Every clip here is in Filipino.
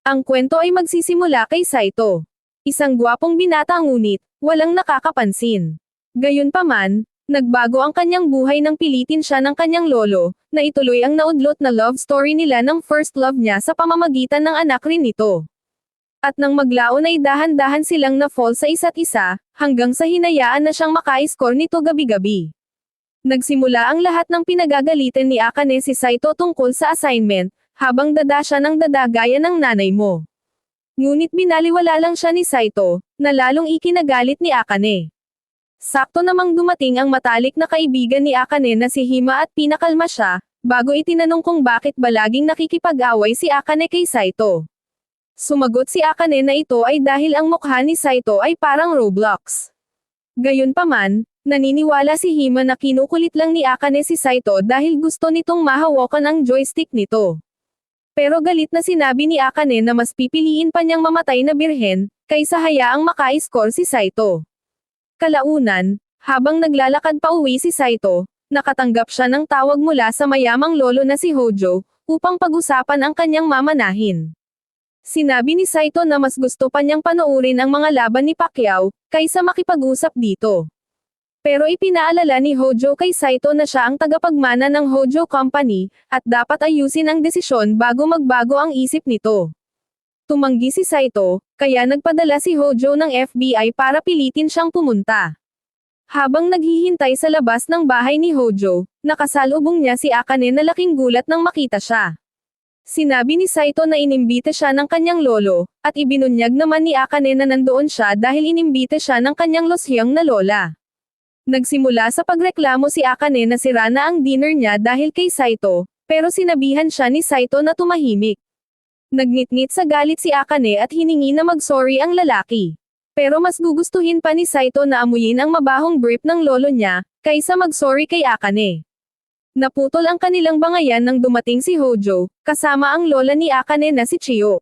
Ang kwento ay magsisimula kay Saito. Isang gwapong binata ngunit, walang nakakapansin. Gayunpaman, nagbago ang kanyang buhay nang pilitin siya ng kanyang lolo, na ituloy ang naudlot na love story nila ng first love niya sa pamamagitan ng anak rin nito. At nang maglaon ay dahan-dahan silang na-fall sa isa't isa, hanggang sa hinayaan na siyang maka-score nito gabi-gabi. Nagsimula ang lahat ng pinagagalitan ni Akane si Saito tungkol sa assignment, habang dada siya ng dada gaya ng nanay mo. Ngunit binaliwala lang siya ni Saito, na lalong ikinagalit ni Akane. Sakto namang dumating ang matalik na kaibigan ni Akane na si Hima at pinakalma siya, bago itinanong kung bakit ba laging nakikipag-away si Akane kay Saito. Sumagot si Akane na ito ay dahil ang mukha ni Saito ay parang Roblox. Gayunpaman, naniniwala si Hima na kinukulit lang ni Akane si Saito dahil gusto nitong mahawakan ang joystick nito. Pero galit na sinabi ni Akane na mas pipiliin pa niyang mamatay na birhen, kaysa hayaang maka-score si Saito. Kalaunan, habang naglalakad pa uwi si Saito, nakatanggap siya ng tawag mula sa mayamang lolo na si Hojo, upang pag-usapan ang kanyang mamanahin. Sinabi ni Saito na mas gusto pa niyang panoorin ang mga laban ni Pacquiao, kaysa makipag-usap dito. Pero ipinaalala ni Hojo kay Saito na siya ang tagapagmana ng Hojo Company, at dapat ayusin ang desisyon bago magbago ang isip nito. Tumanggi si Saito, kaya nagpadala si Hojo ng FBI para pilitin siyang pumunta. Habang naghihintay sa labas ng bahay ni Hojo, nakasalubong niya si Akane na laking gulat nang makita siya. Sinabi ni Saito na inimbita siya ng kanyang lolo, at ibinunyag naman ni Akane na nandoon siya dahil inimbita siya ng kanyang losyang na lola. Nagsimula sa pagreklamo si Akane na sira na ang dinner niya dahil kay Saito, pero sinabihan siya ni Saito na tumahimik. Nagnitnit sa galit si Akane at hiningi na mag-sorry ang lalaki. Pero mas gugustuhin pa ni Saito na amuyin ang mabahong brief ng lolo niya, kaysa mag-sorry kay Akane. Naputol ang kanilang bangayan nang dumating si Hojo, kasama ang lola ni Akane na si Chiyo.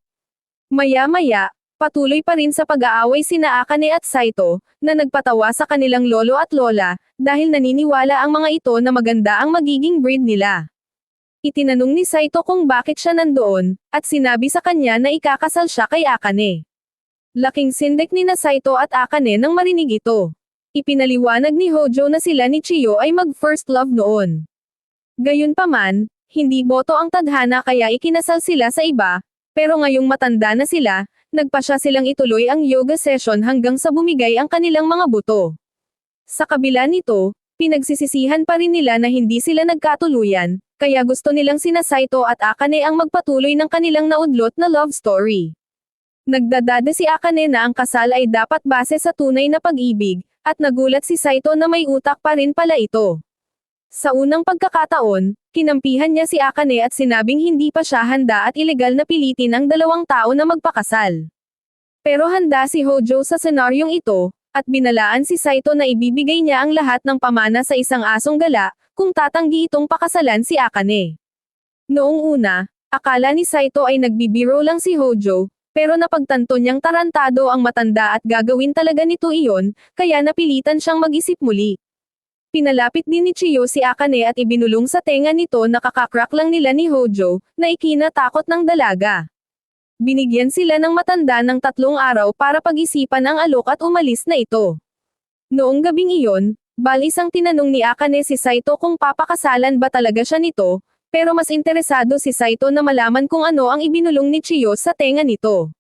Maya-maya, patuloy pa rin sa pag-aaway sina Akane at Saito, na nagpatawa sa kanilang lolo at lola, dahil naniniwala ang mga ito na maganda ang magiging breed nila. Itinanong ni Saito kung bakit siya nandoon, at sinabi sa kanya na ikakasal siya kay Akane. Laking sindak ni na Saito at Akane nang marinig ito. Ipinaliwanag ni Hojo na sila ni Chiyo ay mag-first love noon. Gayunpaman, hindi boto ang tadhana kaya ikinasal sila sa iba, pero ngayong matanda na sila, nagpasya silang ituloy ang yoga session hanggang sa bumigay ang kanilang mga buto. Sa kabila nito, pinagsisisihan pa rin nila na hindi sila nagkatuluyan, kaya gusto nilang sina Saito at Akane ang magpatuloy ng kanilang naudlot na love story. Nagdadada si Akane na ang kasal ay dapat base sa tunay na pag-ibig, at nagulat si Saito na may utak pa rin pala ito. Sa unang pagkakataon, kinampihan niya si Akane at sinabing hindi pa siya handa at ilegal na pilitin ang dalawang tao na magpakasal. Pero handa si Hojo sa senaryong ito, at binalaan si Saito na ibibigay niya ang lahat ng pamana sa isang asong gala, kung tatanggi itong pakasalan si Akane. Noong una, akala ni Saito ay nagbibiro lang si Hojo, pero napagtanto niyang tarantado ang matanda at gagawin talaga nito iyon, kaya napilitan siyang mag-isip muli. Pinalapit din ni Chiyo si Akane at ibinulong sa tenga nito na kakakrak lang nila ni Hojo, na ikinatakot ng dalaga. Binigyan sila ng matanda ng 3 araw para pag-isipan ang alok at umalis na ito. Noong gabing iyon, balisang tinanong ni Akane si Saito kung papakasalan ba talaga siya nito, pero mas interesado si Saito na malaman kung ano ang ibinulong ni Chiyo sa tenga nito.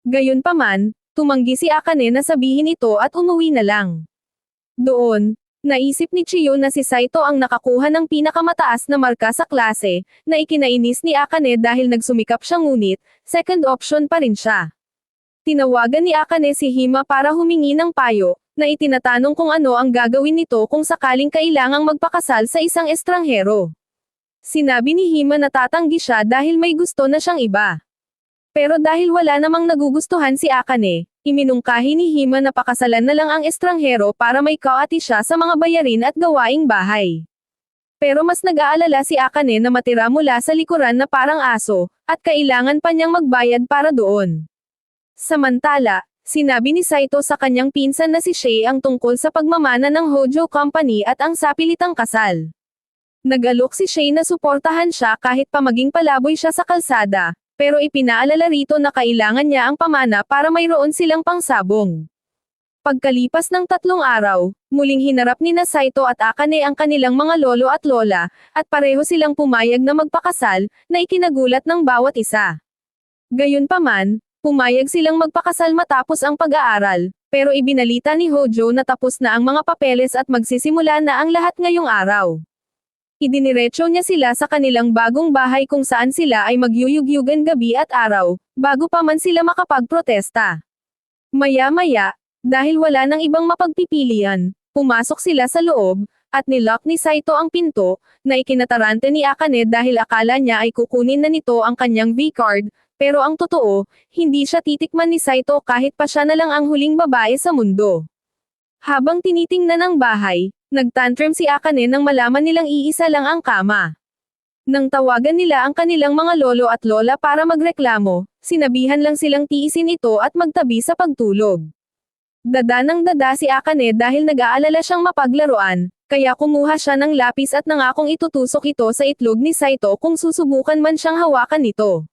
Gayunpaman, tumanggi si Akane na sabihin ito at umuwi na lang. Doon, naisip ni Chiyo na si Saito ang nakakuha ng pinakamataas na marka sa klase, na ikinainis ni Akane dahil nagsumikap siya ngunit, second option pa rin siya. Tinawagan ni Akane si Hima para humingi ng payo, na itinatanong kung ano ang gagawin nito kung sakaling kailangang magpakasal sa isang estranghero. Sinabi ni Hima na tatanggi siya dahil may gusto na siyang iba. Pero dahil wala namang nagugustuhan si Akane, iminungkahi ni Hima na pakasalan na lang ang estranghero para may kaati siya sa mga bayarin at gawaing bahay. Pero mas nag-aalala si Akane na matira mula sa likuran na parang aso, at kailangan pa niyang magbayad para doon. Samantala, sinabi ni Saito sa kanyang pinsan na si Shay ang tungkol sa pagmamana ng Hojo Company at ang sapilitang kasal. Nag-alok si Shay na suportahan siya kahit pa maging palaboy siya sa kalsada, pero ipinaalala rito na kailangan niya ang pamana para mayroon silang pangsabong. Pagkalipas ng 3 araw, muling hinarap ni Saito at Akane ang kanilang mga lolo at lola, at pareho silang pumayag na magpakasal, na ikinagulat ng bawat isa. Gayunpaman, pumayag silang magpakasal matapos ang pag-aaral, pero ibinalita ni Hojo na tapos na ang mga papeles at magsisimula na ang lahat ngayong araw. Idiniretso niya sila sa kanilang bagong bahay kung saan sila ay magyuyugyugan gabi at araw, bago pa man sila makapagprotesta. Maya-maya, dahil wala nang ibang mapagpipilian, pumasok sila sa loob, at nilock ni Saito ang pinto, na ikinatarante ni Akane dahil akala niya ay kukunin na nito ang kanyang V-card, pero ang totoo, hindi siya titikman ni Saito kahit pa siya na lang ang huling babae sa mundo. Habang tinitingnan ang bahay, nagtantrum si Akane nang malaman nilang iisa lang ang kama. Nang tawagan nila ang kanilang mga lolo at lola para magreklamo, sinabihan lang silang tiisin ito at magtabi sa pagtulog. Dada ng dada si Akane dahil nag-aalala siyang mapaglaruan, kaya kumuha siya ng lapis at nangakong itutusok ito sa itlog ni Saito kung susubukan man siyang hawakan nito.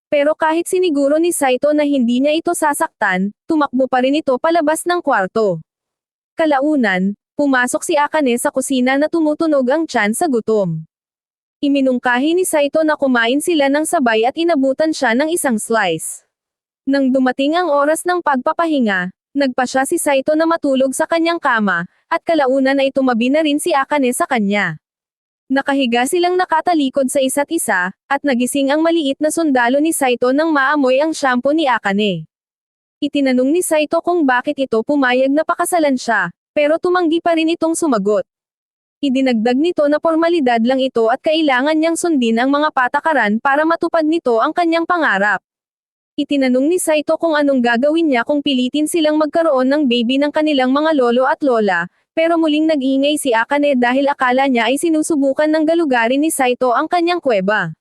Pero kahit siniguro ni Saito na hindi niya ito sasaktan, tumakbo pa rin ito palabas ng kwarto. Kalaunan, pumasok si Akane sa kusina na tumutunog ang tiyan sa gutom. Iminungkahi ni Saito na kumain sila ng sabay at inabutan siya ng isang slice. Nang dumating ang oras ng pagpapahinga, nagpasya si Saito na matulog sa kanyang kama, at kalaunan ay tumabi na rin si Akane sa kanya. Nakahiga silang nakatalikod sa isa't isa, at nagising ang maliit na sundalo ni Saito nang maamoy ang shampoo ni Akane. Itinanong ni Saito kung bakit ito pumayag na pakasalan siya, pero tumanggi pa rin itong sumagot. Idinagdag nito na formalidad lang ito at kailangan niyang sundin ang mga patakaran para matupad nito ang kanyang pangarap. Itinanong ni Saito kung anong gagawin niya kung pilitin silang magkaroon ng baby ng kanilang mga lolo at lola, pero muling nag-ingay si Akane dahil akala niya ay sinusubukan ng galugarin ni Saito ang kanyang kuweba.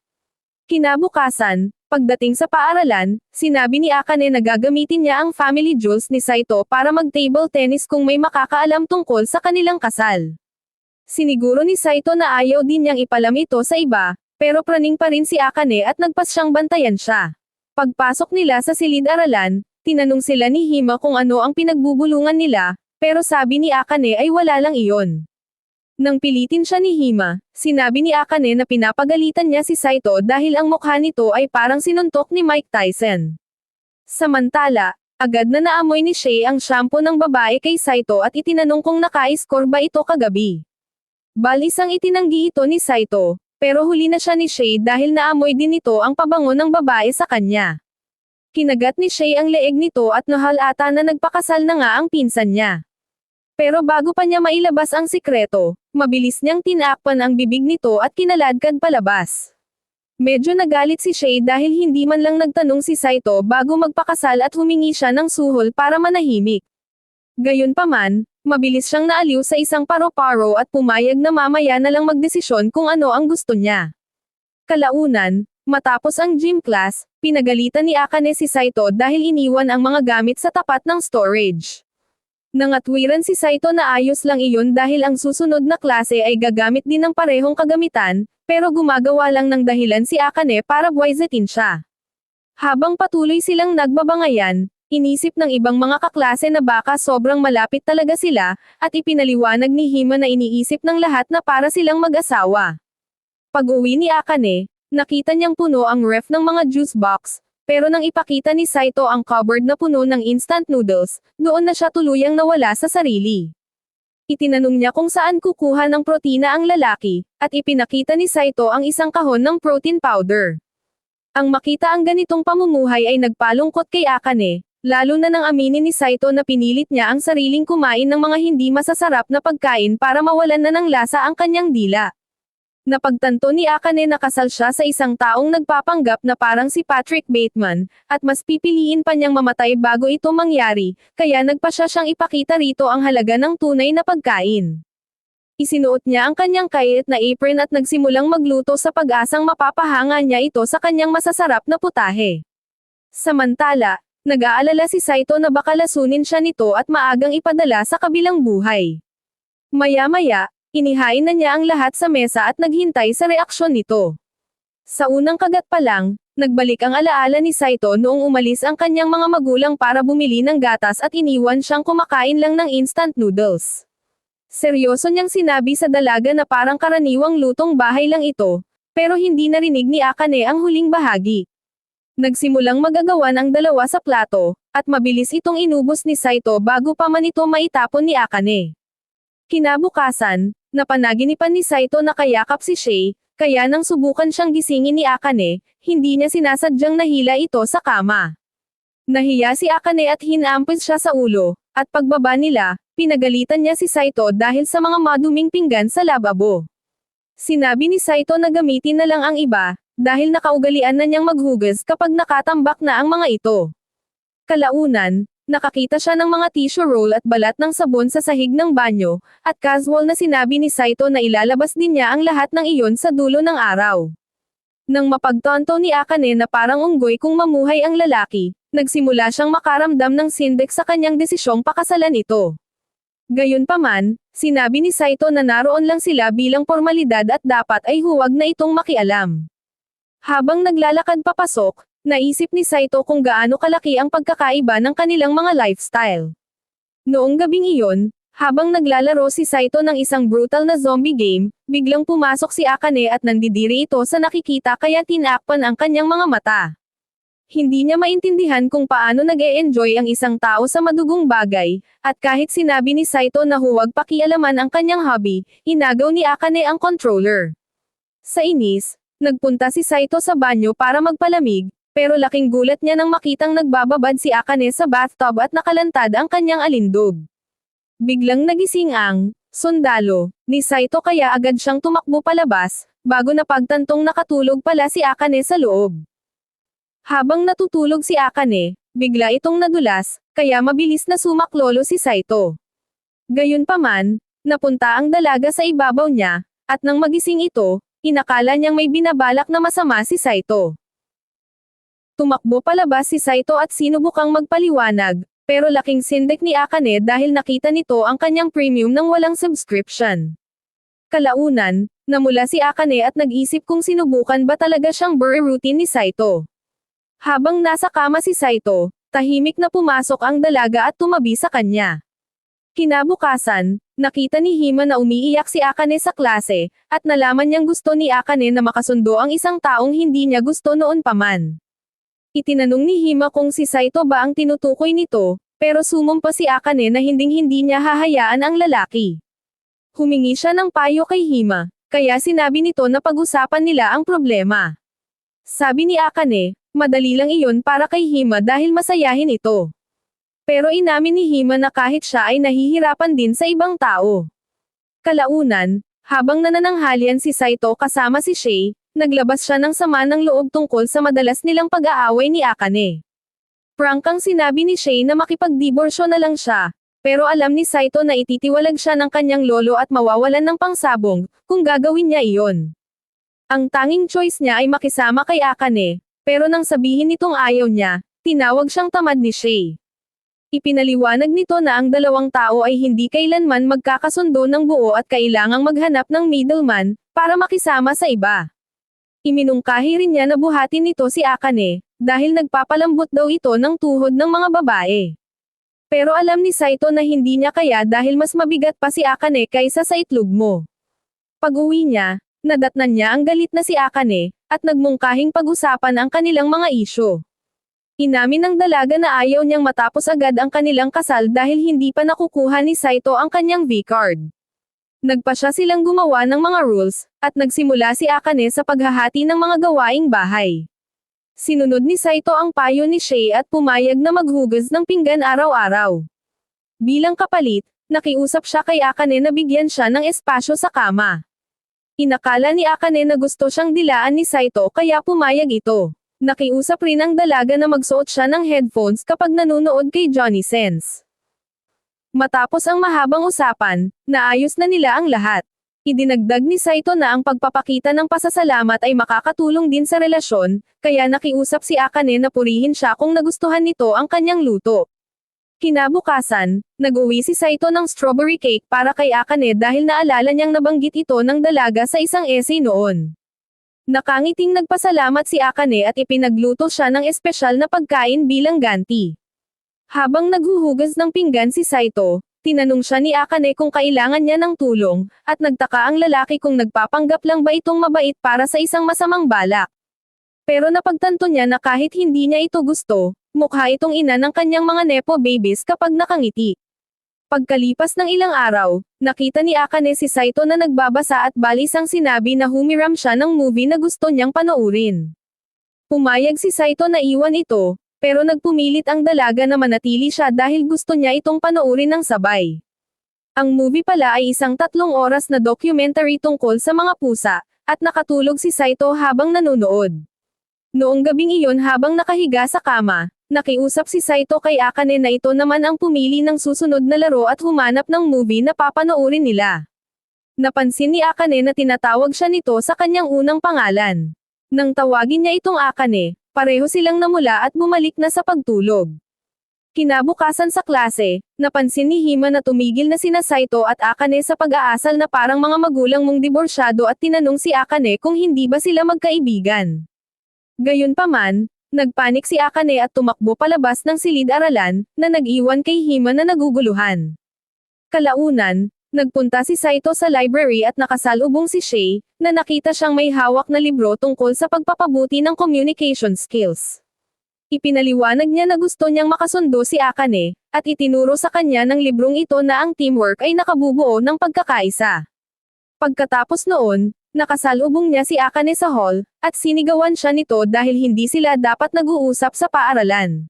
Kinabukasan, pagdating sa paaralan, sinabi ni Akane na gagamitin niya ang family jewels ni Saito para mag-table tennis kung may makakaalam tungkol sa kanilang kasal. Siniguro ni Saito na ayaw din niyang ipalam ito sa iba, pero praning pa rin si Akane at nagpas siyang bantayan siya. Pagpasok nila sa silid-aralan, tinanong sila ni Hima kung ano ang pinagbubulungan nila, pero sabi ni Akane ay wala lang iyon. Nang pilitin siya ni Hima, sinabi ni Akane na pinapagalitan niya si Saito dahil ang mukha nito ay parang sinuntok ni Mike Tyson. Samantala, agad na naamoy ni Shay ang shampoo ng babae kay Saito at itinanong kung naka-score ba ito kagabi. Balisang itinanggi ito ni Saito, pero huli na siya ni Shay dahil naamoy din nito ang pabango ng babae sa kanya. Kinagat ni Shay ang leeg nito at nahal ata na nagpakasal na nga ang pinsan niya. Pero bago pa niya mailabas ang sikreto, mabilis niyang tinakpan ang bibig nito at kinaladkad palabas. Medyo nagalit si Shay dahil hindi man lang nagtanong si Saito bago magpakasal at humingi siya ng suhol para manahimik. Gayunpaman, mabilis siyang naaliw sa isang paro-paro at pumayag na mamaya na lang magdesisyon kung ano ang gusto niya. Kalaunan, matapos ang gym class, pinagalitan ni Akane si Saito dahil iniwan ang mga gamit sa tapat ng storage. Nangatwiran si Saito na ayos lang iyon dahil ang susunod na klase ay gagamit din ng parehong kagamitan, pero gumagawa lang ng dahilan si Akane para buwaisetin siya. Habang patuloy silang nagbabangayan, inisip ng ibang mga kaklase na baka sobrang malapit talaga sila, at ipinaliwanag ni Hima na iniisip ng lahat na para silang mag-asawa. Pag-uwi ni Akane, nakita niyang puno ang ref ng mga juice box, pero nang ipakita ni Saito ang cupboard na puno ng instant noodles, doon na siya tuluyang nawala sa sarili. Itinanong niya kung saan kukuha ng protina ang lalaki, at ipinakita ni Saito ang isang kahon ng protein powder. Ang makita ang ganitong pamumuhay ay nagpalungkot kay Akane, lalo na nang aminin ni Saito na pinilit niya ang sariling kumain ng mga hindi masasarap na pagkain para mawalan na ng lasa ang kanyang dila. Napagtanto ni Akane na kasal siya sa isang taong nagpapanggap na parang si Patrick Bateman, at mas pipiliin pa niyang mamatay bago ito mangyari, kaya nagpasya siyang ipakita rito ang halaga ng tunay na pagkain. Isinuot niya ang kanyang kayat na apron at nagsimulang magluto sa pag-asang mapapahanga niya ito sa kanyang masasarap na putahe. Samantala, nag-aalala si Saito na baka lasunin siya nito at maagang ipadala sa kabilang buhay. Maya-maya, inihain na niya ang lahat sa mesa at naghintay sa reaksyon nito. Sa unang kagat pa lang, Nagbalik ang alaala ni Saito noong umalis ang kanyang mga magulang para bumili ng gatas at iniwan siyang kumakain lang ng instant noodles. Seryoso niyang sinabi sa dalaga na parang karaniwang lutong bahay lang ito, pero hindi narinig ni Akane ang huling bahagi. Nagsimulang magagawan ang dalawa sa plato, at mabilis itong inubos ni Saito bago pa man ito maitapon ni Akane. Kinabukasan, napanaginipan ni Saito na kayakap si Shay, kaya nang subukan siyang gisingin ni Akane, hindi niya sinasadyang nahila ito sa kama. Nahiya si Akane at hinampis siya sa ulo, at pagbaba nila, pinagalitan niya si Saito dahil sa mga maduming pinggan sa lababo. Sinabi ni Saito na gamitin na lang ang iba, dahil nakaugalian na niyang maghugas kapag nakatambak na ang mga ito. Kalaunan, nakakita siya ng mga tissue roll at balat ng sabon sa sahig ng banyo, at casual na sinabi ni Saito na ilalabas din niya ang lahat ng iyon sa dulo ng araw. Nang mapagtanto ni Akane na parang unggoy kung mamuhay ang lalaki, nagsimula siyang makaramdam ng sindak sa kanyang desisyong pakasalan ito. Gayunpaman, sinabi ni Saito na naroon lang sila bilang formalidad at dapat ay huwag na itong makialam. Habang naglalakad papasok, naisip ni Saito kung gaano kalaki ang pagkakaiba ng kanilang mga lifestyle. Noong gabing iyon, habang naglalaro si Saito ng isang brutal na zombie game, biglang pumasok si Akane at nandidiri ito sa nakikita kaya tinakpan ang kanyang mga mata. Hindi niya maintindihan kung paano nag-e-enjoy ang isang tao sa madugong bagay, at kahit sinabi ni Saito na huwag pakialaman ang kanyang hobby, inagaw ni Akane ang controller. Sa inis, nagpunta si Saito sa banyo para magpalamig, pero laking gulat niya nang makitang nagbababad si Akane sa bathtub at nakalantad ang kanyang alindog. Biglang nagising ang sundalo ni Saito kaya agad siyang tumakbo palabas, bago napagtantong nakatulog pala si Akane sa loob. Habang natutulog si Akane, bigla itong nadulas, kaya mabilis na sumaklolo si Saito. Gayunpaman, napunta ang dalaga sa ibabaw niya, at nang magising ito, inakala niyang may binabalak na masama si Saito. Tumakbo palabas si Saito at sinubukang magpaliwanag, pero laking sindak ni Akane dahil nakita nito ang kanyang premium nang walang subscription. Kalaunan, namula si Akane at nag-isip kung sinubukan ba talaga siyang bury routine ni Saito. Habang nasa kama si Saito, tahimik na pumasok ang dalaga at tumabi sa kanya. Kinabukasan, nakita ni Hima na umiiyak si Akane sa klase, at nalaman niyang gusto ni Akane na makasundo ang isang taong hindi niya gusto noon pa man. Itinanong ni Hima kung si Saito ba ang tinutukoy nito, pero sumumpa si Akane na hinding-hindi niya hahayaan ang lalaki. Humingi siya ng payo kay Hima, kaya sinabi nito na pag-usapan nila ang problema. Sabi ni Akane, madali lang iyon para kay Hima dahil masayahin ito. Pero inamin ni Hima na kahit siya ay nahihirapan din sa ibang tao. Kalaunan, habang nanananghalian si Saito kasama si Shay, naglabas siya ng sama ng loob tungkol sa madalas nilang pag-aaway ni Akane. Prangkang sinabi ni Shay na makipagdiborsyo na lang siya, pero alam ni Saito na ititiwalag siya ng kanyang lolo at mawawalan ng pangsabong, kung gagawin niya iyon. Ang tanging choice niya ay makisama kay Akane, pero nang sabihin nitong ayaw niya, tinawag siyang tamad ni Shay. Ipinaliwanag nito na ang dalawang tao ay hindi kailanman magkakasundo ng buo at kailangang maghanap ng middleman, para makisama sa iba. Iminungkahi rin niya na buhatin nito si Akane, dahil nagpapalambot daw ito ng tuhod ng mga babae. Pero alam ni Saito na hindi niya kaya dahil mas mabigat pa si Akane kaysa sa itlog mo. Pag-uwi niya, nadatnan niya ang galit na si Akane, at nagmungkahing pag-usapan ang kanilang mga isyu. Inamin ng dalaga na ayaw niyang matapos agad ang kanilang kasal dahil hindi pa nakukuha ni Saito ang kanyang V-card. Nagpasya silang gumawa ng mga rules, at nagsimula si Akane sa paghahati ng mga gawaing bahay. Sinunod ni Saito ang payo ni Shay at pumayag na maghugas ng pinggan araw-araw. Bilang kapalit, nakiusap siya kay Akane na bigyan siya ng espasyo sa kama. Inakala ni Akane na gusto siyang dilaan ni Saito kaya pumayag ito. Nakiusap rin ang dalaga na magsuot siya ng headphones kapag nanonood kay Johnny Sins. Matapos ang mahabang usapan, naayos na nila ang lahat. Idinagdag ni Saito na ang pagpapakita ng pasasalamat ay makakatulong din sa relasyon, kaya nakiusap si Akane na purihin siya kung nagustuhan nito ang kanyang luto. Kinabukasan, nag-uwi si Saito ng strawberry cake para kay Akane dahil naalala niyang nabanggit ito ng dalaga sa isang essay noon. Nakangiting nagpasalamat si Akane at ipinagluto siya ng espesyal na pagkain bilang ganti. Habang naghuhugas ng pinggan si Saito, tinanong siya ni Akane kung kailangan niya ng tulong, at nagtaka ang lalaki kung nagpapanggap lang ba itong mabait para sa isang masamang balak. Pero napagtanto niya na kahit hindi niya ito gusto, mukha itong ina ng kanyang mga nepo babies kapag nakangiti. Pagkalipas ng ilang araw, nakita ni Akane si Saito na nagbabasa at balisang sinabi na humiram siya ng movie na gusto niyang panoorin. Pumayag si Saito na iwan ito, pero nagpumilit ang dalaga na manatili siya dahil gusto niya itong panoorin ng sabay. Ang movie pala ay isang 3 oras na documentary tungkol sa mga pusa, at nakatulog si Saito habang nanonood. Noong gabing iyon habang nakahiga sa kama, nakiusap si Saito kay Akane na ito naman ang pumili ng susunod na laro at humanap ng movie na papanoorin nila. Napansin ni Akane na tinatawag siya nito sa kanyang unang pangalan. Nang tawagin niya itong Akane, pareho silang namula at bumalik na sa pagtulog. Kinabukasan sa klase, napansin ni Hima na tumigil na sina Saito at Akane sa pag-aasal na parang mga magulang mong diborsyado at tinanong si Akane kung hindi ba sila magkaibigan. Gayunpaman, nagpanik si Akane at tumakbo palabas ng silid-aralan, na nag-iwan kay Hima na naguguluhan. Kalaunan, nagpunta si Saito sa library at nakasalubong si Shay, na nakita siyang may hawak na libro tungkol sa pagpapabuti ng communication skills. Ipinaliwanag niya na gusto niyang makasundo si Akane, at itinuro sa kanya ng librong ito na ang teamwork ay nakabubuo ng pagkakaisa. Pagkatapos noon, nakasalubong niya si Akane sa hall, at sinigawan siya nito dahil hindi sila dapat nag-uusap sa paaralan.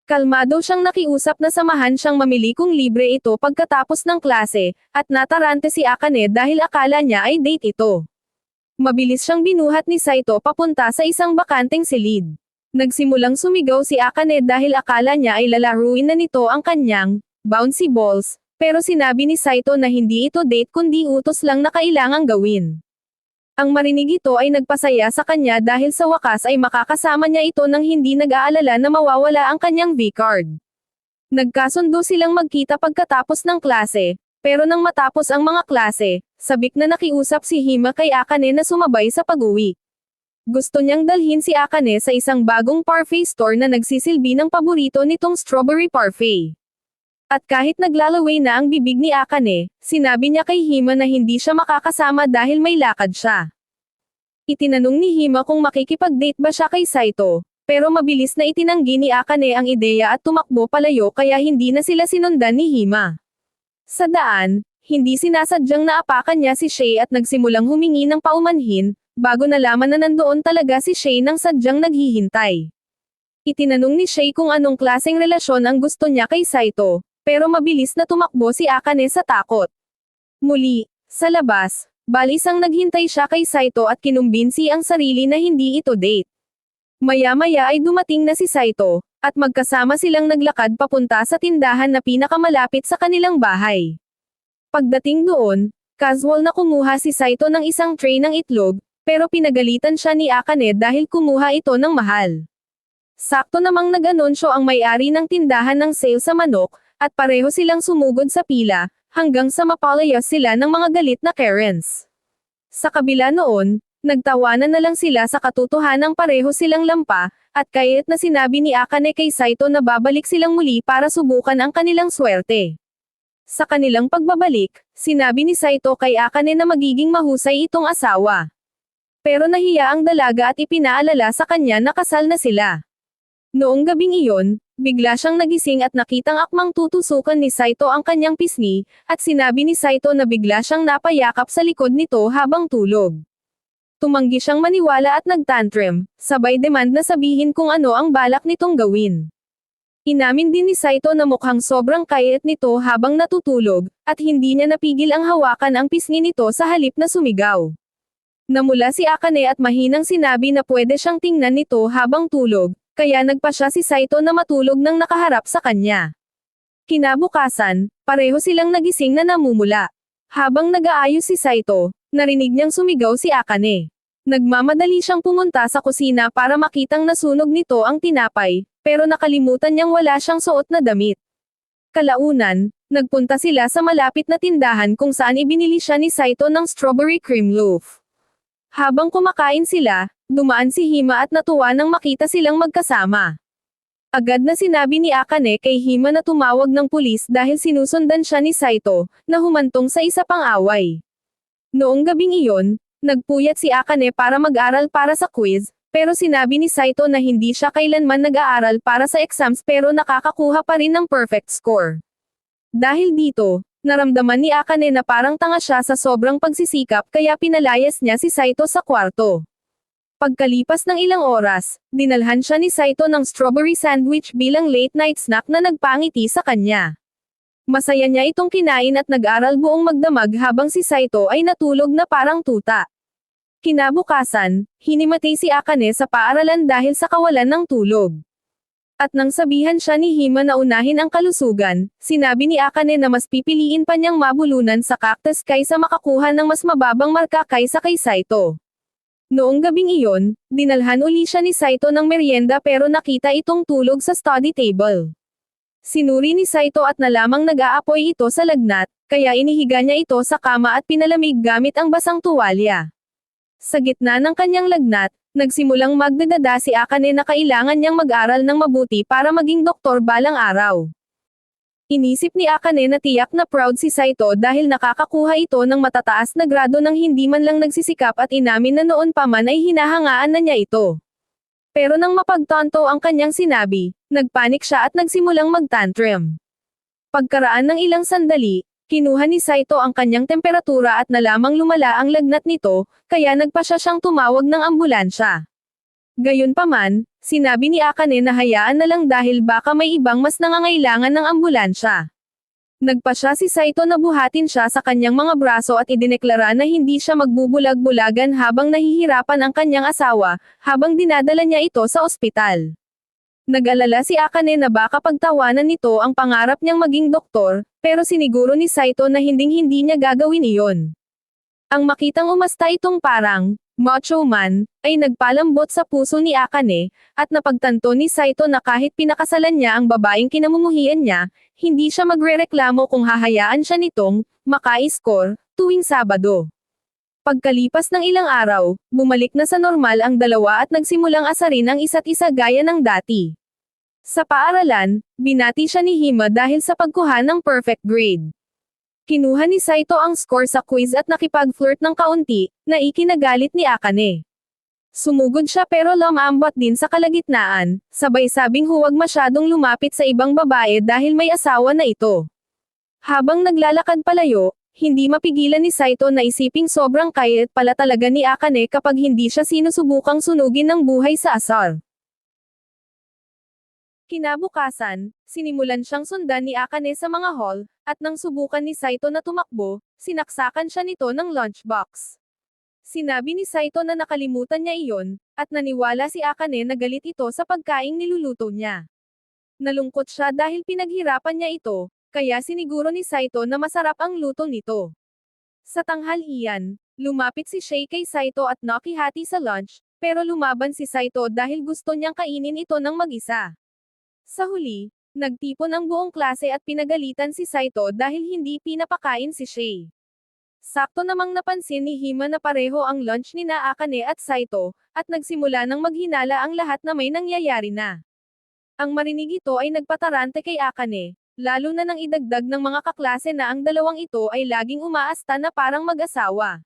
Kalmado siyang nakiusap na samahan siyang mamili kung libre ito pagkatapos ng klase, at natarante si Akane dahil akala niya ay date ito. Mabilis siyang binuhat ni Saito papunta sa isang bakanteng silid. Nagsimulang sumigaw si Akane dahil akala niya ay lalaruin na nito ang kanyang bouncy balls, pero sinabi ni Saito na hindi ito date kundi utos lang na kailangang gawin. Ang marinig ito ay nagpasaya sa kanya dahil sa wakas ay makakasama niya ito nang hindi nag-aalala na mawawala ang kanyang V-card. Nagkasundo silang magkita pagkatapos ng klase, pero nang matapos ang mga klase, sabik na nakiusap si Hima kay Akane na sumabay sa pag-uwi. Gusto niyang dalhin si Akane sa isang bagong parfait store na nagsisilbi ng paborito nitong strawberry parfait. At kahit naglalaway na ang bibig ni Akane, sinabi niya kay Hima na hindi siya makakasama dahil may lakad siya. Itinanong ni Hima kung makikipag-date ba siya kay Saito, pero mabilis na itinanggi ni Akane ang ideya at tumakbo palayo kaya hindi na sila sinundan ni Hima. Sa daan, hindi sinasadyang naapakan niya si Shay at nagsimulang humingi ng paumanhin, bago nalaman na nandoon talaga si Shay nang sadyang naghihintay. Itinanong ni Shay kung anong klaseng relasyon ang gusto niya kay Saito, pero mabilis na tumakbo si Akane sa takot. Muli, sa labas, balisang naghintay siya kay Saito at kinumbinsi ang sarili na hindi ito date. Maya-maya ay dumating na si Saito, at magkasama silang naglakad papunta sa tindahan na pinakamalapit sa kanilang bahay. Pagdating doon, casual na kumuha si Saito ng isang tray ng itlog, pero pinagalitan siya ni Akane dahil kumuha ito ng mahal. Sakto namang nag-anunsyo ang may-ari ng tindahan ng sale sa manok, at pareho silang sumugod sa pila, hanggang sa mapalayas sila ng mga galit na Karens. Sa kabila noon, nagtawanan na lang sila sa katotohanang pareho silang lampa, at kayat na sinabi ni Akane kay Saito na babalik silang muli para subukan ang kanilang swerte. Sa kanilang pagbabalik, sinabi ni Saito kay Akane na magiging mahusay itong asawa. Pero nahiya ang dalaga at ipinaalala sa kanya na kasal na sila. Noong gabing iyon, bigla siyang nagising at nakitang akmang tutusukan ni Saito ang kanyang pisngi, at sinabi ni Saito na bigla siyang napayakap sa likod nito habang tulog. Tumanggi siyang maniwala at nagtantrum, sabay demand na sabihin kung ano ang balak nitong gawin. Inamin din ni Saito na mukhang sobrang kayat nito habang natutulog, at hindi niya napigil ang hawakan ang pisngi nito sa halip na sumigaw. Namula si Akane at mahinang sinabi na pwede siyang tingnan nito habang tulog, kaya nagpa siya si Saito na matulog nang nakaharap sa kanya. Kinabukasan, pareho silang nagising na namumula. Habang nag-aayos si Saito, narinig niyang sumigaw si Akane. Nagmamadali siyang pumunta sa kusina para makitang nasunog nito ang tinapay, pero nakalimutan niyang wala siyang suot na damit. Kalaunan, nagpunta sila sa malapit na tindahan kung saan ibinili siya ni Saito ng strawberry cream loaf. Habang kumakain sila, dumaan si Hima at natuwa nang makita silang magkasama. Agad na sinabi ni Akane kay Hima na tumawag ng pulis dahil sinusundan siya ni Saito, na humantong sa isa pang away. Noong gabing iyon, nagpuyat si Akane para mag-aral para sa quiz, pero sinabi ni Saito na hindi siya kailanman nag-aaral para sa exams pero nakakakuha pa rin ng perfect score. Dahil dito, naramdaman ni Akane na parang tanga siya sa sobrang pagsisikap kaya pinalayas niya si Saito sa kwarto. Pagkalipas ng ilang oras, dinalhan siya ni Saito ng strawberry sandwich bilang late night snack na nagpangiti sa kanya. Masaya niya itong kinain at nag-aral buong magdamag habang si Saito ay natulog na parang tuta. Kinabukasan, hinimatay si Akane sa paaralan dahil sa kawalan ng tulog. At nang sabihan siya ni Hima na unahin ang kalusugan, sinabi ni Akane na mas pipiliin pa niyang mabulunan sa cactus kaysa makakuha ng mas mababang marka kaysa kay Saito. Noong gabing iyon, dinalhan uli siya ni Saito ng merienda pero nakita itong tulog sa study table. Sinuri ni Saito at nalamang nag-aapoy ito sa lagnat, kaya inihiga niya ito sa kama at pinalamig gamit ang basang tuwalya. Sa gitna ng kanyang lagnat, nagsimulang magdadada si Akane na kailangan niyang mag-aral ng mabuti para maging doktor balang araw. Inisip ni Akane na tiyak na proud si Saito dahil nakakakuha ito ng matataas na grado nang hindi man lang nagsisikap at inamin na noon pa man ay hinahangaan na niya ito. Pero nang mapagtanto ang kanyang sinabi, nagpanik siya at nagsimulang mag-tantrum. Pagkaraan ng ilang sandali, kinuha ni Saito ang kanyang temperatura at nalamang lumala ang lagnat nito, kaya nagpasya siyang tumawag ng ambulansya. Gayunpaman, sinabi ni Akane na hayaan na lang dahil baka may ibang mas nangangailangan ng ambulansya. Nagpasya si Saito na buhatin siya sa kanyang mga braso at idineklara na hindi siya magbubulag-bulagan habang nahihirapan ang kanyang asawa, habang dinadala niya ito sa ospital. Nag-alala si Akane na baka pagtawanan nito ang pangarap niyang maging doktor, pero siniguro ni Saito na hinding-hindi niya gagawin iyon. Ang makitang umasta itong parang macho man, ay nagpalambot sa puso ni Akane, at napagtanto ni Saito na kahit pinakasalan niya ang babaeng kinamumuhian niya, hindi siya magrereklamo kung hahayaan siya nitong maka-score tuwing Sabado. Pagkalipas ng ilang araw, bumalik na sa normal ang dalawa at nagsimulang asarin ang isa't isa gaya ng dati. Sa paaralan, binati siya ni Hima dahil sa pagkuha ng perfect grade. Kinuha ni Saito ang score sa quiz at nakipag-flirt ng kaunti, na ikinagalit ni Akane. Sumugod siya pero lumambot din sa kalagitnaan, sabay sabing huwag masyadong lumapit sa ibang babae dahil may asawa na ito. Habang naglalakad palayo, hindi mapigilan ni Saito na isiping sobrang kayat pala talaga ni Akane kapag hindi siya sinusubukang sunugin ng buhay sa asar. Kinabukasan, sinimulan siyang sundan ni Akane sa mga hall, at nang subukan ni Saito na tumakbo, sinaksakan siya nito ng lunchbox. Sinabi ni Saito na nakalimutan niya iyon, at naniwala si Akane na galit ito sa pagkaing niluluto niya. Nalungkot siya dahil pinaghirapan niya ito, kaya siniguro ni Saito na masarap ang luto nito. Sa tanghalian, lumapit si Shay kay Saito at nakihati sa lunch, pero lumaban si Saito dahil gusto niyang kainin ito ng mag-isa. Sa huli, nagtipon ang buong klase at pinagalitan si Saito dahil hindi pinapakain si Shay. Sakto namang napansin ni Hima na pareho ang lunch ni Akane at Saito, at nagsimula ng maghinala ang lahat na may nangyayari na. Ang marinig ito ay nagpatarante kay Akane, lalo na nang idagdag ng mga kaklase na ang dalawang ito ay laging umaasta na parang mag-asawa.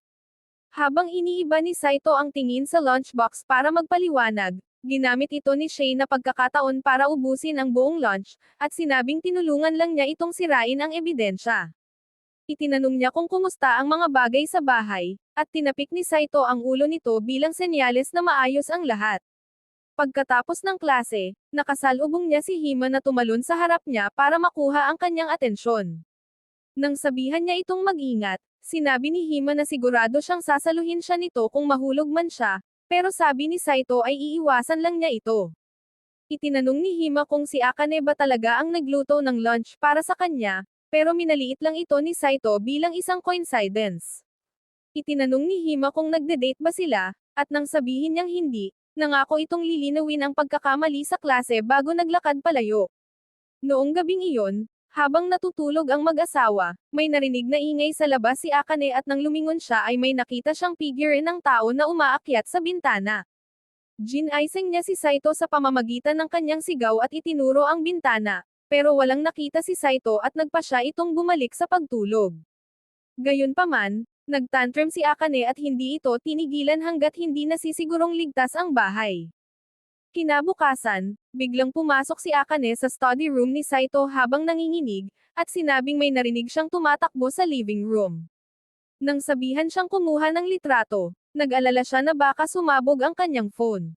Habang iniiba ni Saito ang tingin sa lunchbox para magpaliwanag, ginamit ito ni Shay na pagkakataon para ubusin ang buong lunch, at sinabing tinulungan lang niya itong sirain ang ebidensya. Itinanong niya kung kumusta ang mga bagay sa bahay, at tinapik ni Saito ang ulo nito bilang senyales na maayos ang lahat. Pagkatapos ng klase, nakasalubong niya si Hima na tumalon sa harap niya para makuha ang kanyang atensyon. Nang sabihan niya itong mag-ingat, sinabi ni Hima na sigurado siyang sasaluhin siya nito kung mahulog man siya, pero sabi ni Saito ay iiwasan lang niya ito. Itinanong ni Hima kung si Akane ba talaga ang nagluto ng lunch para sa kanya, pero minaliit lang ito ni Saito bilang isang coincidence. Itinanong ni Hima kung nagde-date ba sila, at nang sabihin niyang hindi, nangako itong lilinawin ang pagkakamali sa klase bago naglakad palayo. Noong gabing iyon, Habang natutulog ang mag-asawa, may narinig na ingay sa labas si Akane at nang lumingon siya ay may nakita siyang figure ng tao na umaakyat sa bintana. Ginaising niya si Saito sa pamamagitan ng kanyang sigaw at itinuro ang bintana, pero walang nakita si Saito at nagpa siya itong bumalik sa pagtulog. Gayunpaman, nagtantrum si Akane at hindi ito tinigilan hanggat hindi nasisigurong ligtas ang bahay. Kinabukasan, biglang pumasok si Akane sa study room ni Saito habang nanginginig, at sinabing may narinig siyang tumatakbo sa living room. Nang sabihan siyang kumuha ng litrato, nag-alala siya na baka sumabog ang kanyang phone.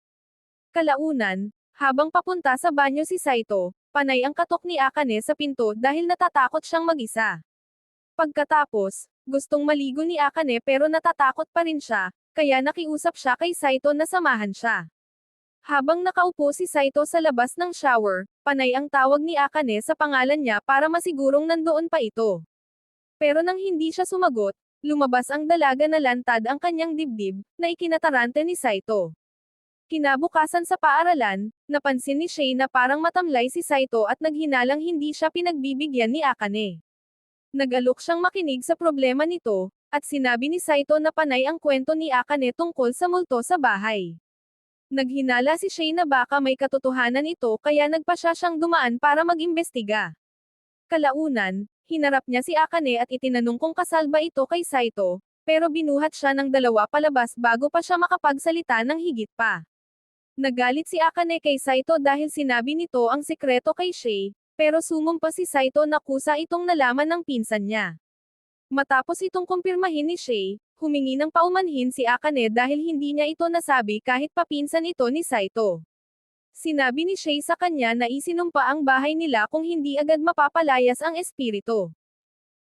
Kalaunan, habang papunta sa banyo si Saito, panay ang katok ni Akane sa pinto dahil natatakot siyang mag-isa. Pagkatapos, gustong maligo ni Akane pero natatakot pa rin siya, kaya nakiusap siya kay Saito na samahan siya. Habang nakaupo si Saito sa labas ng shower, panay ang tawag ni Akane sa pangalan niya para masigurong nandoon pa ito. Pero nang hindi siya sumagot, lumabas ang dalaga na lantad ang kanyang dibdib, na ikinatarante ni Saito. Kinabukasan sa paaralan, napansin ni Shay na parang matamlay si Saito at naghinalang hindi siya pinagbibigyan ni Akane. Nag-alok siyang makinig sa problema nito, at sinabi ni Saito na panay ang kwento ni Akane tungkol sa multo sa bahay. Naghinala si Shay na baka may katotohanan ito kaya nagpa siya siyang dumaan para mag-imbestiga. Kalaunan, hinarap niya si Akane at itinanong kung kasal ba ito kay Saito, pero binuhat siya ng dalawa palabas bago pa siya makapagsalita ng higit pa. Nagalit si Akane kay Saito dahil sinabi nito ang sikreto kay Shay, pero sumumpa si Saito na kusa itong nalaman ng pinsan niya. Matapos itong kumpirmahin ni Shay, humingi ng paumanhin si Akane dahil hindi niya ito nasabi kahit papinsan ito ni Saito. Sinabi ni Shay sa kanya na isinumpa ang bahay nila kung hindi agad mapapalayas ang espiritu.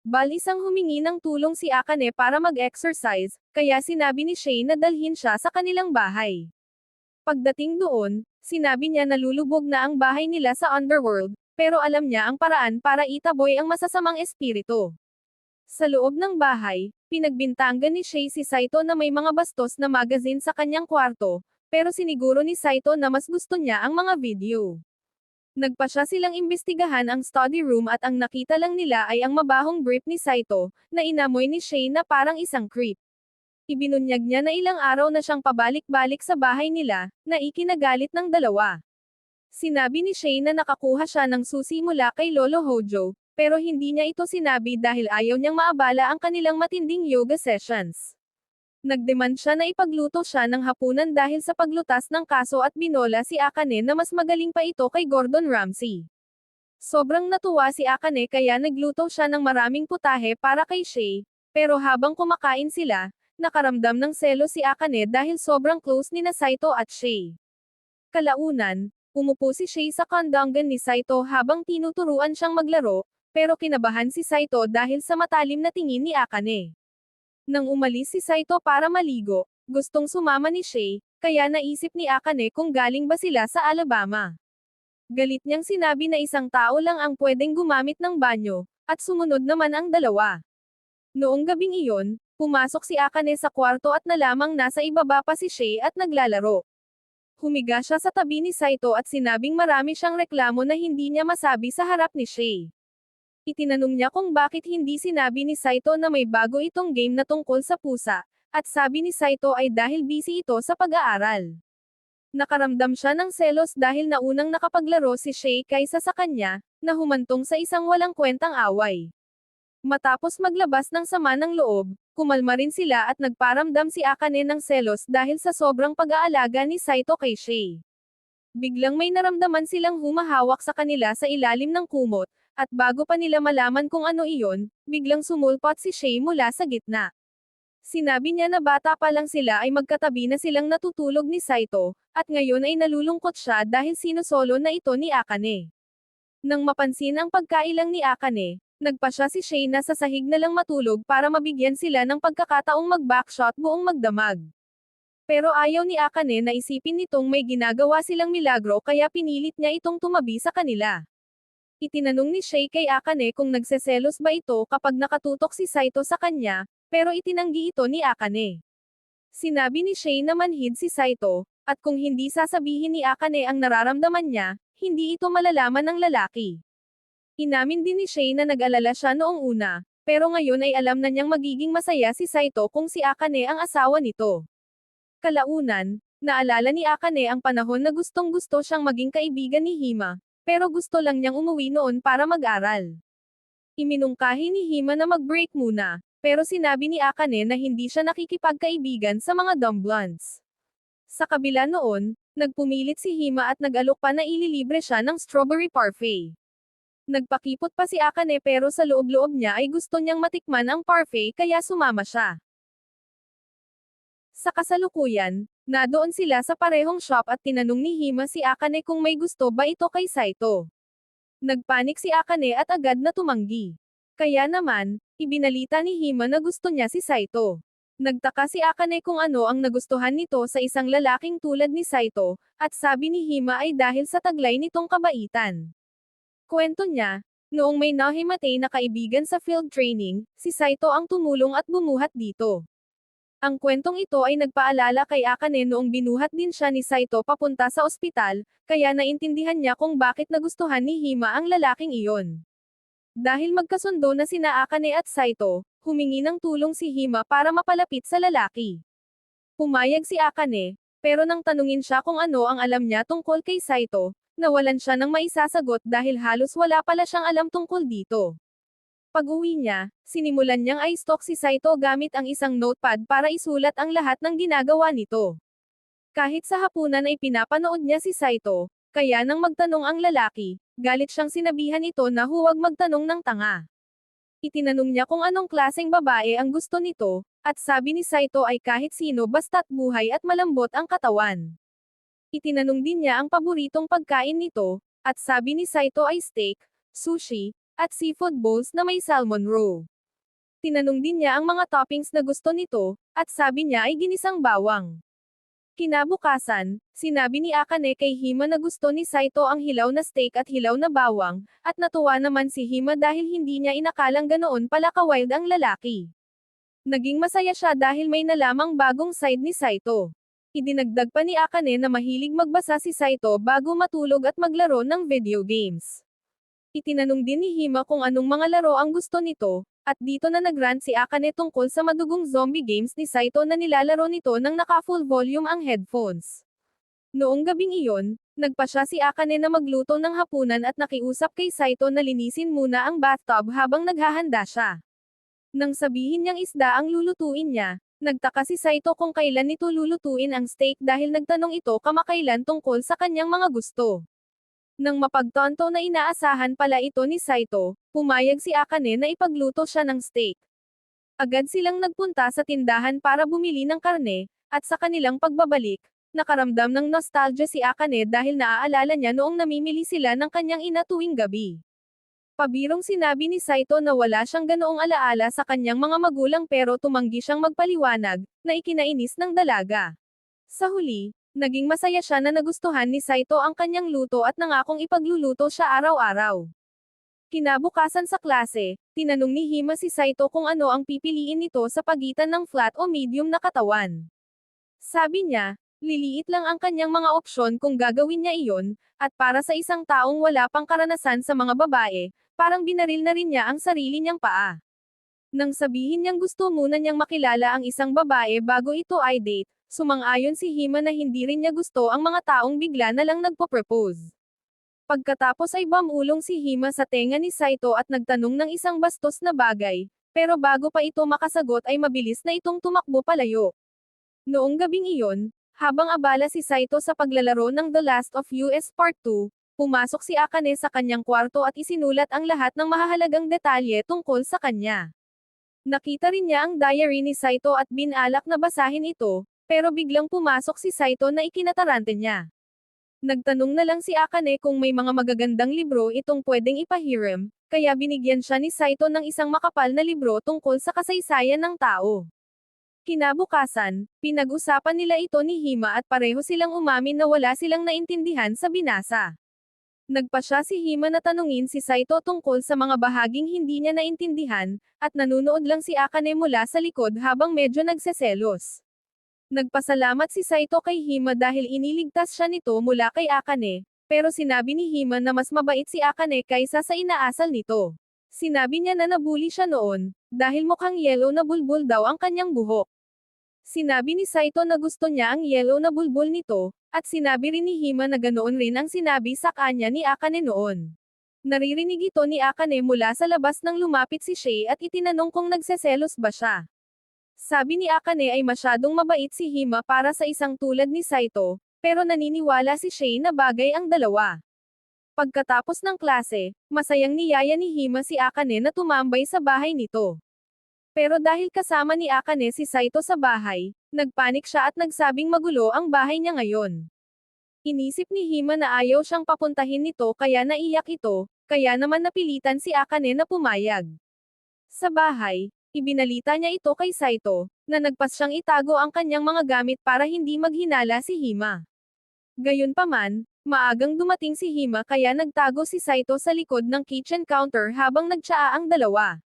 Balisang humingi ng tulong si Akane para mag-exercise, kaya sinabi ni Shay na dalhin siya sa kanilang bahay. Pagdating doon, sinabi niya na lulubog na ang bahay nila sa underworld, pero alam niya ang paraan para itaboy ang masasamang espiritu. Sa loob ng bahay, pinagbintangan ni Shay si Saito na may mga bastos na magazine sa kanyang kwarto, pero siniguro ni Saito na mas gusto niya ang mga video. Nagpa siya silang imbestigahan ang study room at ang nakita lang nila ay ang mabahong brief ni Saito, na inamoy ni Shay na parang isang creep. Ibinunyag niya na ilang araw na siyang pabalik-balik sa bahay nila, na ikinagalit ng dalawa. Sinabi ni Shay na nakakuha siya ng susi mula kay Lolo Hojo, pero hindi niya ito sinabi dahil ayaw niyang maabala ang kanilang matinding yoga sessions. Nagdemand siya na ipagluto siya ng hapunan dahil sa paglutas ng kaso at binola si Akane na mas magaling pa ito kay Gordon Ramsay. Sobrang natuwa si Akane kaya nagluto siya ng maraming putahe para kay Shay, pero habang kumakain sila, nakaramdam ng selos si Akane dahil sobrang close ni na Saito at Shay. Kalaunan, umupo si Shay sa kandangan ni Saito habang tinuturuan siyang maglaro, pero kinabahan si Saito dahil sa matalim na tingin ni Akane. Nang umalis si Saito para maligo, gustong sumama ni Shay, kaya naisip ni Akane kung galing ba sila sa Alabama. Galit niyang sinabi na isang tao lang ang pwedeng gumamit ng banyo, at sumunod naman ang dalawa. Noong gabing iyon, pumasok si Akane sa kwarto at nalamang nasa ibaba pa si Shay at naglalaro. Humiga siya sa tabi ni Saito at sinabing marami siyang reklamo na hindi niya masabi sa harap ni Shay. Itinanong niya kung bakit hindi sinabi ni Saito na may bago itong game na tungkol sa pusa, at sabi ni Saito ay dahil busy ito sa pag-aaral. Nakaramdam siya ng selos dahil naunang nakapaglaro si Shay kaysa sa kanya, na humantong sa isang walang kwentang away. Matapos maglabas ng sama ng loob, kumalma rin sila at nagparamdam si Akane ng selos dahil sa sobrang pag-aalaga ni Saito kay Shay. Biglang may naramdaman silang humahawak sa kanila sa ilalim ng kumot, at bago pa nila malaman kung ano iyon, biglang sumulpot si Shay mula sa gitna. Sinabi niya na bata pa lang sila ay magkatabi na silang natutulog ni Saito, at ngayon ay nalulungkot siya dahil sinusolo na ito ni Akane. Nang mapansin ang pagkailang ni Akane, nagpa siya si Shay na sa sahig na lang matulog para mabigyan sila ng pagkakataong mag-backshot buong magdamag. Pero ayaw ni Akane na isipin nitong may ginagawa silang milagro kaya pinilit niya itong tumabi sa kanila. Itinanong ni Shay kay Akane kung nagseselos ba ito kapag nakatutok si Saito sa kanya, pero itinanggi ito ni Akane. Sinabi ni Shay na manhid si Saito, at kung hindi sasabihin ni Akane ang nararamdaman niya, hindi ito malalaman ng lalaki. Inamin din ni Shay na nag-alala siya noong una, pero ngayon ay alam na niyang magiging masaya si Saito kung si Akane ang asawa nito. Kalaunan, naalala ni Akane ang panahon na gustong-gusto siyang maging kaibigan ni Hima, pero gusto lang niyang umuwi noon para mag-aral. Iminungkahi ni Hima na mag-break muna, pero sinabi ni Akane na hindi siya nakikipagkaibigan sa mga dumb blondes. Sa kabila noon, nagpumilit si Hima at nag-alok pa na ililibre siya ng strawberry parfait. Nagpakipot pa si Akane pero sa loob-loob niya ay gusto niyang matikman ang parfait kaya sumama siya. Sa kasalukuyan, nadoon sila sa parehong shop at tinanong ni Hima si Akane kung may gusto ba ito kay Saito. Nagpanik si Akane at agad na tumanggi. Kaya naman, ibinalita ni Hima na gusto niya si Saito. Nagtaka si Akane kung ano ang nagustuhan nito sa isang lalaking tulad ni Saito, at sabi ni Hima ay dahil sa taglay nitong kabaitan. Kwento niya, noong may nahimatay na kaibigan sa field training, si Saito ang tumulong at bumuhat dito. Ang kwentong ito ay nagpaalala kay Akane noong binuhat din siya ni Saito papunta sa ospital, kaya naintindihan niya kung bakit nagustuhan ni Hima ang lalaking iyon. Dahil magkasundo na sina Akane at Saito, humingi ng tulong si Hima para mapalapit sa lalaki. Pumayag si Akane, pero nang tanungin siya kung ano ang alam niya tungkol kay Saito, nawalan siya ng maisasagot dahil halos wala pala siyang alam tungkol dito. Pag-uwi niya, sinimulan niyang i-stalk si Saito gamit ang isang notepad para isulat ang lahat ng ginagawa nito. Kahit sa hapunan ay pinapanood niya si Saito, kaya nang magtanong ang lalaki, galit siyang sinabihan ito na huwag magtanong ng tanga. Itinanong niya kung anong klaseng babae ang gusto nito, at sabi ni Saito ay kahit sino basta't buhay at malambot ang katawan. Itinanong din niya ang paboritong pagkain nito, at sabi ni Saito ay steak, sushi, at seafood bowls na may salmon roe. Tinanong din niya ang mga toppings na gusto nito, at sabi niya ay ginisang bawang. Kinabukasan, sinabi ni Akane kay Hima na gusto ni Saito ang hilaw na steak at hilaw na bawang, at natuwa naman si Hima dahil hindi niya inakalang ganoon pala ka-wild ang lalaki. Naging masaya siya dahil may nalamang bagong side ni Saito. Idinagdag pa ni Akane na mahilig magbasa si Saito bago matulog at maglaro ng video games. Itinanong din ni Hima kung anong mga laro ang gusto nito, at dito na nagrant si Akane tungkol sa madugong zombie games ni Saito na nilalaro nito nang naka-full volume ang headphones. Noong gabing iyon, nagpa siya si Akane na magluto ng hapunan at nakiusap kay Saito na linisin muna ang bathtub habang naghahanda siya. Nang sabihin niyang isda ang lulutuin niya, nagtaka si Saito kung kailan nito lulutuin ang steak dahil nagtanong ito kamakailan tungkol sa kanyang mga gusto. Nang mapagtanto na inaasahan pala ito ni Saito, pumayag si Akane na ipagluto siya ng steak. Agad silang nagpunta sa tindahan para bumili ng karne, at sa kanilang pagbabalik, nakaramdam ng nostalgia si Akane dahil naaalala niya noong namimili sila ng kanyang ina tuwing gabi. Pabirong sinabi ni Saito na wala siyang ganoong alaala sa kanyang mga magulang pero tumanggi siyang magpaliwanag, na ikinainis ng dalaga. Sa huli, naging masaya siya na nagustuhan ni Saito ang kanyang luto at nangakong ipagluluto siya araw-araw. Kinabukasan sa klase, tinanong ni Hima si Saito kung ano ang pipiliin nito sa pagitan ng flat o medium na katawan. Sabi niya, liliit lang ang kanyang mga opsyon kung gagawin niya iyon, at para sa isang taong wala pang karanasan sa mga babae, parang binaril na rin niya ang sarili niyang paa. Nang sabihin niyang gusto muna niyang makilala ang isang babae bago ito ay date, sumang-ayon si Hima na hindi rin niya gusto ang mga taong bigla na lang nagpo-propose. Pagkatapos ay bumulong si Hima sa tenga ni Saito at nagtanong ng isang bastos na bagay, pero bago pa ito makasagot ay mabilis na itong tumakbo palayo. Noong gabing iyon, habang abala si Saito sa paglalaro ng The Last of Us Part 2, pumasok si Akane sa kanyang kwarto at isinulat ang lahat ng mahahalagang detalye tungkol sa kanya. Nakita rin niya ang diary ni Saito at binalak na basahin ito, pero biglang pumasok si Saito na ikinatarante niya. Nagtanong na lang si Akane kung may mga magagandang libro itong pwedeng ipahiram, kaya binigyan siya ni Saito ng isang makapal na libro tungkol sa kasaysayan ng tao. Kinabukasan, pinag-usapan nila ito ni Hima at pareho silang umamin na wala silang naintindihan sa binasa. Nagpa siya si Hima na tanungin si Saito tungkol sa mga bahaging hindi niya naintindihan, at nanunood lang si Akane mula sa likod habang medyo nagseselos. Nagpasalamat si Saito kay Hima dahil iniligtas siya nito mula kay Akane, Pero sinabi ni Hima na mas mabait si Akane kaysa sa inaasal nito. Sinabi niya na nabully siya noon, dahil mukhang yellow na bulbul daw ang kanyang buhok. Sinabi ni Saito na gusto niya ang yellow na bulbul nito, at sinabi rin ni Hima na ganoon rin ang sinabi sa kanya ni Akane noon. Naririnig ito ni Akane mula sa labas nang lumapit si Shay at itinanong kung nagseselos ba siya. Sabi ni Akane ay masyadong mabait si Hima para sa isang tulad ni Saito, pero naniniwala si Shay na bagay ang dalawa. Pagkatapos ng klase, masayang niyaya ni Hima si Akane na tumambay sa bahay nito. Pero dahil kasama ni Akane si Saito sa bahay, nagpanik siya at nagsabing magulo ang bahay niya ngayon. Inisip ni Hima na ayaw siyang papuntahin nito kaya naiyak ito, kaya naman napilitan si Akane na pumayag. Sa bahay, ibinalita niya ito kay Saito, na nagpas siyang itago ang kanyang mga gamit para hindi maghinala si Hima. Gayunpaman, maagang dumating si Hima kaya nagtago si Saito sa likod ng kitchen counter habang nagtsaa ang dalawa.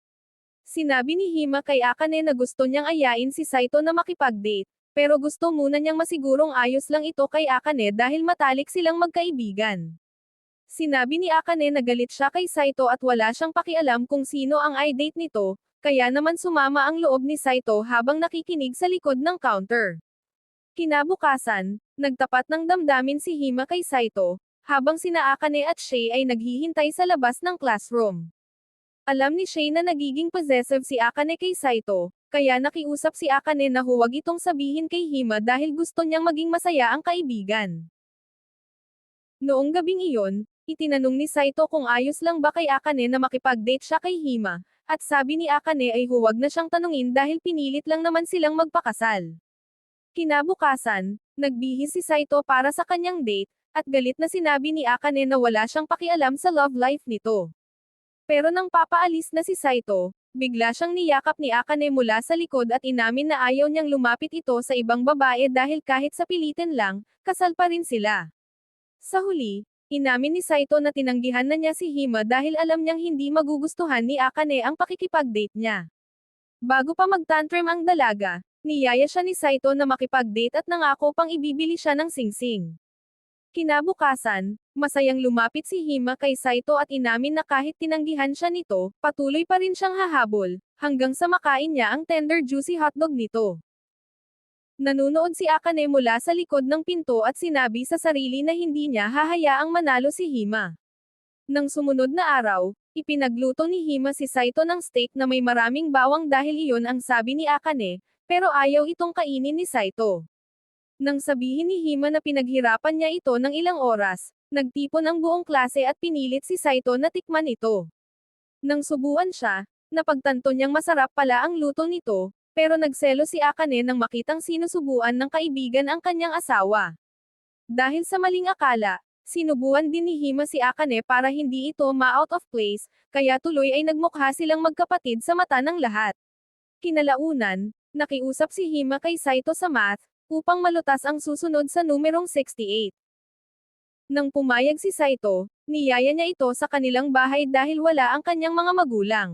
Sinabi ni Hima kay Akane na gusto niyang ayain si Saito na makipag-date, pero gusto muna niyang masigurong ayos lang ito kay Akane dahil matalik silang magkaibigan. Sinabi ni Akane na galit siya kay Saito at wala siyang pakialam kung sino ang i-date nito, kaya naman sumama ang loob ni Saito habang nakikinig sa likod ng counter. Kinabukasan, nagtapat ng damdamin si Hima kay Saito, habang sina Akane at Shay ay naghihintay sa labas ng classroom. Alam ni Shay na nagiging possessive si Akane kay Saito, kaya nakiusap si Akane na huwag itong sabihin kay Hima dahil gusto niyang maging masaya ang kaibigan. Noong gabing iyon, itinanong ni Saito kung ayos lang ba kay Akane na makipag-date siya kay Hima, at sabi ni Akane ay huwag na siyang tanungin dahil pinilit lang naman silang magpakasal. Kinabukasan, nagbihis si Saito para sa kanyang date, at galit na sinabi ni Akane na wala siyang pakialam sa love life nito. Pero nang papaalis na si Saito, bigla siyang niyakap ni Akane mula sa likod at inamin na ayaw niyang lumapit ito sa ibang babae dahil kahit sa pilitin lang, kasal pa rin sila. Sa huli, inamin ni Saito na tinanggihan na niya si Hima dahil alam niyang hindi magugustuhan ni Akane ang pakikipag-date niya. Bago pa mag-tantrum ang dalaga, niyaya siya ni Saito na makipag-date at nangako pang ibibili siya ng singsing. Kinabukasan, masayang lumapit si Hima kay Saito at inamin na kahit tinanggihan siya nito, patuloy pa rin siyang hahabol, hanggang sa makain niya ang tender juicy hotdog nito. Nanunood si Akane mula sa likod ng pinto at sinabi sa sarili na hindi niya hahayaang manalo si Hima. Nang sumunod na araw, ipinagluto ni Hima si Saito ng steak na may maraming bawang dahil iyon ang sabi ni Akane, pero ayaw itong kainin ni Saito. Nang sabihin ni Hima na pinaghirapan niya ito ng ilang oras, nagtipon ang buong klase at pinilit si Saito na tikman ito. Nang subuan siya, napagtanto niyang masarap pala ang luto nito, pero nagselo si Akane nang makitang sinusubuan ng kaibigan ang kanyang asawa. Dahil sa maling akala, sinubuan din ni Hima si Akane para hindi ito ma-out of place, kaya tuloy ay nagmukha silang magkapatid sa mata ng lahat. Kinalaunan, nakiusap si Hima kay Saito sa math, upang malutas ang susunod sa numerong 68. Nang pumayag si Saito, niyaya niya ito sa kanilang bahay dahil wala ang kanyang mga magulang.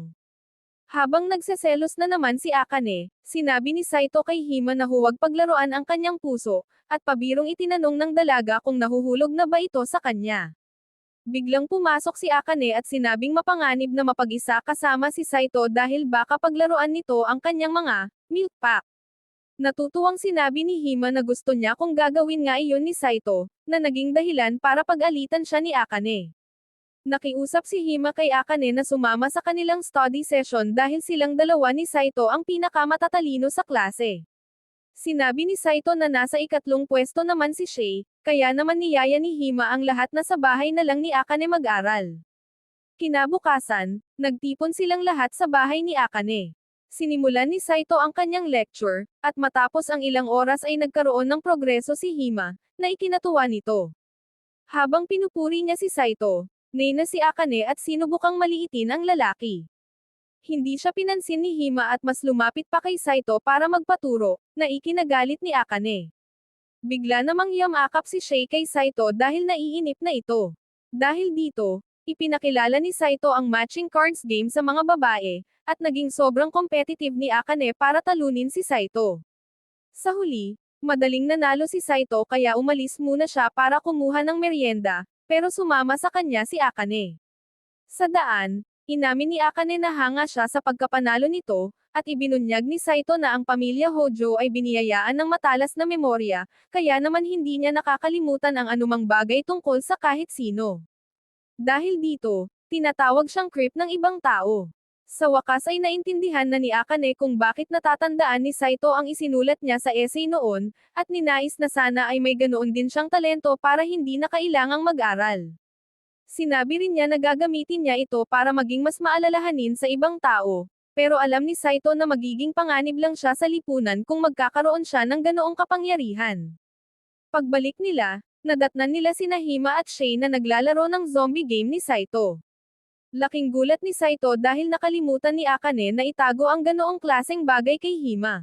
Habang nagseselos na naman si Akane, sinabi ni Saito kay Hima na huwag paglaruan ang kanyang puso, at pabirong itinanong ng dalaga kung nahuhulog na ba ito sa kanya. Biglang pumasok si Akane at sinabing mapanganib na mapag-isa kasama si Saito dahil baka paglaruan nito ang kanyang mga milk pack. Natutuwang sinabi ni Hima na gusto niya kung gagawin nga iyon ni Saito, na naging dahilan para pag-alitan siya ni Akane. Nakiusap si Hima kay Akane na sumama sa kanilang study session dahil silang dalawa ni Saito ang pinakamatatalino sa klase. Sinabi ni Saito na nasa ikatlong pwesto naman si Shay, kaya naman niyaya ni Hima ang lahat na sa bahay na lang ni Akane mag-aral. Kinabukasan, nagtipon silang lahat sa bahay ni Akane. Sinimulan ni Saito ang kanyang lecture, at matapos ang ilang oras ay nagkaroon ng progreso si Hima, na ikinatuwa nito. Habang pinupuri niya si Saito, nena si Akane at sinubukang maliitin ang lalaki. Hindi siya pinansin ni Hima at mas lumapit pa kay Saito para magpaturo, na ikinagalit ni Akane. Bigla namang yamakap si Shay kay Saito dahil naiinip na ito. Dahil dito, ipinakilala ni Saito ang matching cards game sa mga babae, at naging sobrang competitive ni Akane para talunin si Saito. Sa huli, madaling nanalo si Saito kaya umalis muna siya para kumuha ng merienda, pero sumama sa kanya si Akane. Sa daan, inamin ni Akane na hanga siya sa pagkapanalo nito, at ibinunyag ni Saito na ang pamilya Hojo ay biniyayaan ng matalas na memorya, kaya naman hindi niya nakakalimutan ang anumang bagay tungkol sa kahit sino. Dahil dito, tinatawag siyang creep ng ibang tao. Sa wakas ay naintindihan na ni Akane kung bakit natatandaan ni Saito ang isinulat niya sa essay noon, at ninais na sana ay may ganoon din siyang talento para hindi na kailangang mag-aral. Sinabi rin niya na gagamitin niya ito para maging mas maalalahanin sa ibang tao, pero alam ni Saito na magiging panganib lang siya sa lipunan kung magkakaroon siya ng ganoong kapangyarihan. Pagbalik nila, nadatnan nila sina Hima at Shay na naglalaro ng zombie game ni Saito. Laking gulat ni Saito dahil nakalimutan ni Akane na itago ang ganoong klaseng bagay kay Hima.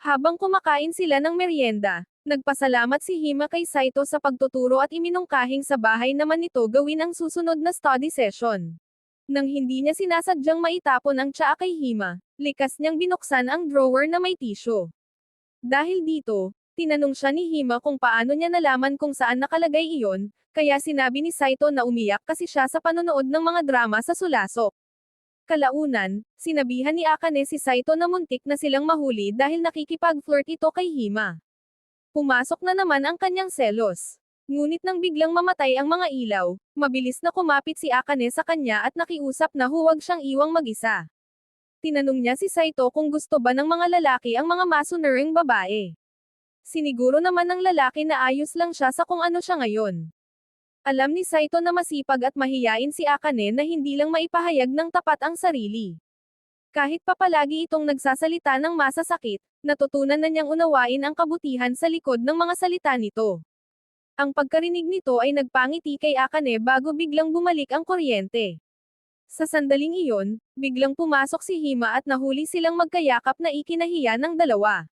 Habang kumakain sila ng merienda, nagpasalamat si Hima kay Saito sa pagtuturo at iminungkahing sa bahay naman nito gawin ang susunod na study session. Nang hindi niya sinasadyang maitapon ang tsaa kay Hima, likas niyang binuksan ang drawer na may tissue. Dahil dito, tinanong siya ni Hima kung paano niya nalaman kung saan nakalagay iyon, kaya sinabi ni Saito na umiyak kasi siya sa panonood ng mga drama sa sulasok. Kalaunan, sinabihan ni Akane si Saito na muntik na silang mahuli dahil nakikipag-flirt ito kay Hima. Pumasok na naman ang kanyang selos. Ngunit nang biglang mamatay ang mga ilaw, mabilis na kumapit si Akane sa kanya at nakiusap na huwag siyang iwang mag-isa. Tinanong niya si Saito kung gusto ba ng mga lalaki ang mga masunuring babae. Siniguro naman ng lalaki na ayos lang siya sa kung ano siya ngayon. Alam ni Saito na masipag at mahiyain si Akane na hindi lang maipahayag ng tapat ang sarili. Kahit pa palagi itong nagsasalita ng masasakit, natutunan na niyang unawain ang kabutihan sa likod ng mga salita nito. Ang pagkarinig nito ay nagpangiti kay Akane bago biglang bumalik ang kuryente. Sa sandaling iyon, biglang pumasok si Hima at nahuli silang magkayakap na ikinahiya ng dalawa.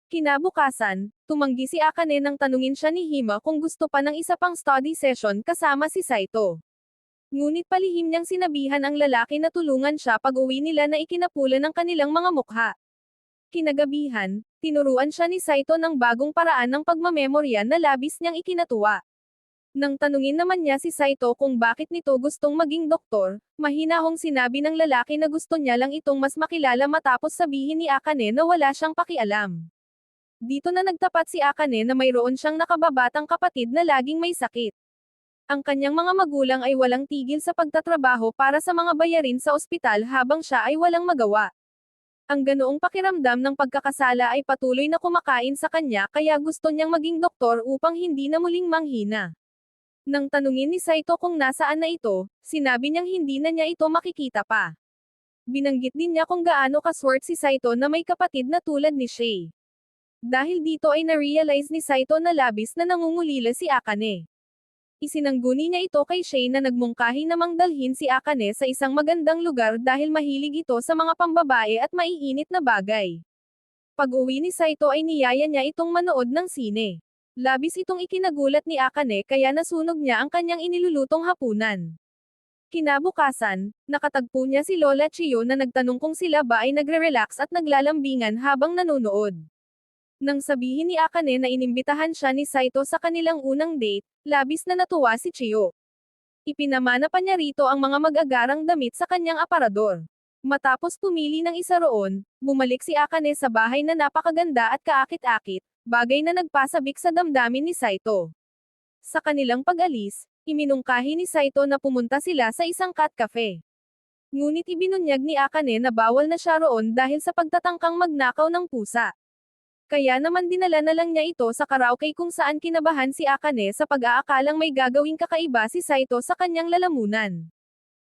Kinabukasan, tumanggi si Akane nang tanungin siya ni Hima kung gusto pa ng isa pang study session kasama si Saito. Ngunit palihim niyang sinabihan ang lalaki na tulungan siya pag-uwi nila na ikinapulan ng kanilang mga mukha. Kinagabihan, tinuruan siya ni Saito ng bagong paraan ng pagmamemorya na labis niyang ikinatuwa. Nang tanungin naman niya si Saito kung bakit nito gustong maging doktor, mahinahong sinabi ng lalaki na gusto niya lang itong mas makilala matapos sabihin ni Akane na wala siyang pakialam. Dito na nagtapat si Akane na mayroon siyang nakababatang kapatid na laging may sakit. Ang kanyang mga magulang ay walang tigil sa pagtatrabaho para sa mga bayarin sa ospital habang siya ay walang magawa. Ang ganoong pakiramdam ng pagkakasala ay patuloy na kumakain sa kanya kaya gusto niyang maging doktor upang hindi na muling manghina. Nang tanungin ni Saito kung nasaan na ito, sinabi niyang hindi na niya ito makikita pa. Binanggit din niya kung gaano kaswerte si Saito na may kapatid na tulad ni Shay. Dahil dito ay na-realize ni Saito na labis na nangungulila si Akane. Isinangguni niya ito kay Shay na nagmungkahi namang dalhin si Akane sa isang magandang lugar dahil mahilig ito sa mga pambabae at maiinit na bagay. Pag-uwi ni Saito ay niyaya niya itong manood ng sine. Labis itong ikinagulat ni Akane kaya nasunog niya ang kanyang inilulutong hapunan. Kinabukasan, nakatagpo niya si Lola Chiyo na nagtanong kung sila ba ay nagre-relax at naglalambingan habang nanonood. Nang sabihin ni Akane na inimbitahan siya ni Saito sa kanilang unang date, labis na natuwa si Chiyo. Ipinamana pa niya rito ang mga mag-agarang damit sa kanyang aparador. Matapos pumili ng isa roon, bumalik si Akane sa bahay na napakaganda at kaakit-akit, bagay na nagpasabik sa damdamin ni Saito. Sa kanilang pag-alis, iminungkahi ni Saito na pumunta sila sa isang cat cafe. Ngunit ibinunyag ni Akane na bawal na siya roon dahil sa pagtatangkang magnakaw ng pusa. Kaya naman dinala na lang niya ito sa karaoke kung saan kinabahan si Akane sa pag-aakalang may gagawing kakaiba si Saito sa kanyang lalamunan.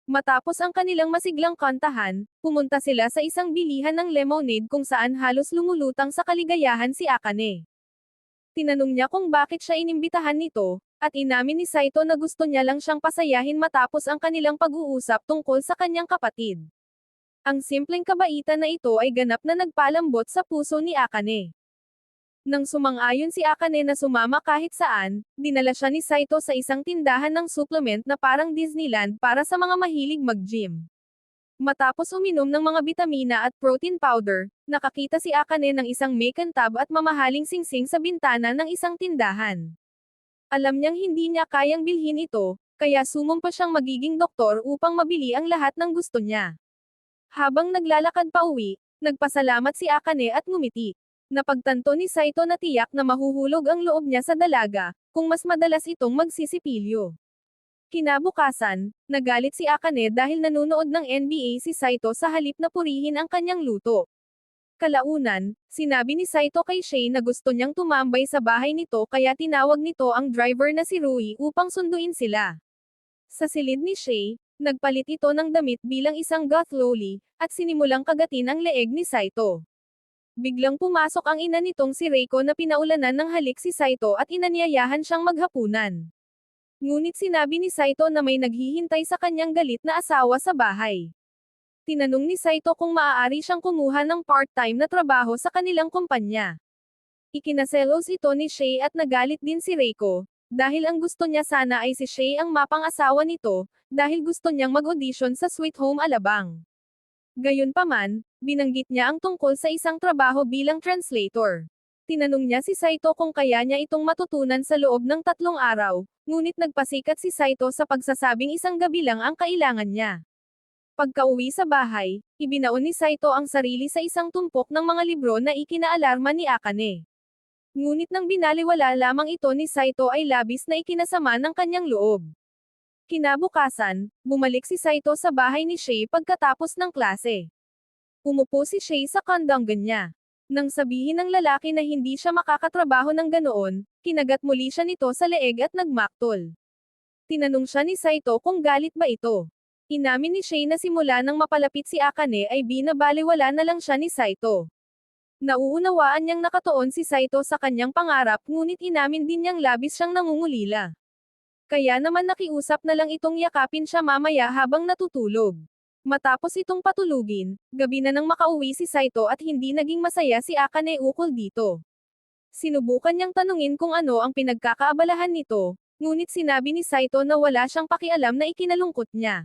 Matapos ang kanilang masiglang kantahan, pumunta sila sa isang bilihan ng lemonade kung saan halos lumulutang sa kaligayahan si Akane. Tinanong niya kung bakit siya inimbitahan nito, at inamin ni Saito na gusto niya lang siyang pasayahin matapos ang kanilang pag-uusap tungkol sa kanyang kapatid. Ang simpleng kabaitan na ito ay ganap na nagpalambot sa puso ni Akane. Nang sumang-ayon si Akane na sumama kahit saan, dinala siya ni Saito sa isang tindahan ng supplement na parang Disneyland para sa mga mahilig mag-gym. Matapos uminom ng mga bitamina at protein powder, nakakita si Akane ng isang macan tub at mamahaling singsing sa bintana ng isang tindahan. Alam niyang hindi niya kayang bilhin ito, kaya sumumpa siyang magiging doktor upang mabili ang lahat ng gusto niya. Habang naglalakad pa uwi, nagpasalamat si Akane at ngumiti. Napagtanto ni Saito na tiyak na mahuhulog ang loob niya sa dalaga, kung mas madalas itong magsisipilyo. Kinabukasan, nagalit si Akane dahil nanunood ng NBA si Saito sa halip na purihin ang kanyang luto. Kalaunan, sinabi ni Saito kay Shay na gusto niyang tumambay sa bahay nito kaya tinawag nito ang driver na si Rui upang sunduin sila. Sa silid ni Shay, nagpalit ito ng damit bilang isang goth loli, at sinimulang kagatin ang leeg ni Saito. Biglang pumasok ang ina nitong si Reiko na pinaulanan ng halik si Saito at inanyayahan siyang maghapunan. Ngunit sinabi ni Saito na may naghihintay sa kanyang galit na asawa sa bahay. Tinanong ni Saito kung maaari siyang kumuha ng part-time na trabaho sa kanilang kumpanya. Ikinaselos ito ni Shay at nagalit din si Reiko, dahil ang gusto niya sana ay si Shay ang mapang-asawa nito, dahil gusto niyang mag-audition sa Sweet Home Alabang. Gayunpaman, binanggit niya ang tungkol sa isang trabaho bilang translator. Tinanong niya si Saito kung kaya niya itong matutunan sa loob ng 3 araw, ngunit nagpasikat si Saito sa pagsasabing isang gabi lang ang kailangan niya. Pagkauwi sa bahay, ibinaon ni Saito ang sarili sa isang tumpok ng mga libro na ikinaalarma ni Akane. Ngunit nang binaliwala lamang ito ni Saito ay labis na ikinasama ng kanyang loob. Kinabukasan, bumalik si Saito sa bahay ni Shay pagkatapos ng klase. Umupo si Shay sa kandanggan niya. Nang sabihin ng lalaki na hindi siya makakatrabaho ng ganoon, kinagat muli siya nito sa leeg at nagmaktol. Tinanong siya ni Saito kung galit ba ito. Inamin ni Shay na simula nang mapalapit si Akane ay binabaliwala na lang siya ni Saito. Nauunawaan niyang nakatuon si Saito sa kanyang pangarap ngunit inamin din niyang labis siyang nangungulila. Kaya naman nakiusap na lang itong yakapin siya mamaya habang natutulog. Matapos itong patulugin, gabi na nang makauwi si Saito at hindi naging masaya si Akane ukol dito. Sinubukan niyang tanungin kung ano ang pinagkakaabalahan nito, ngunit sinabi ni Saito na wala siyang pakialam na ikinalungkot niya.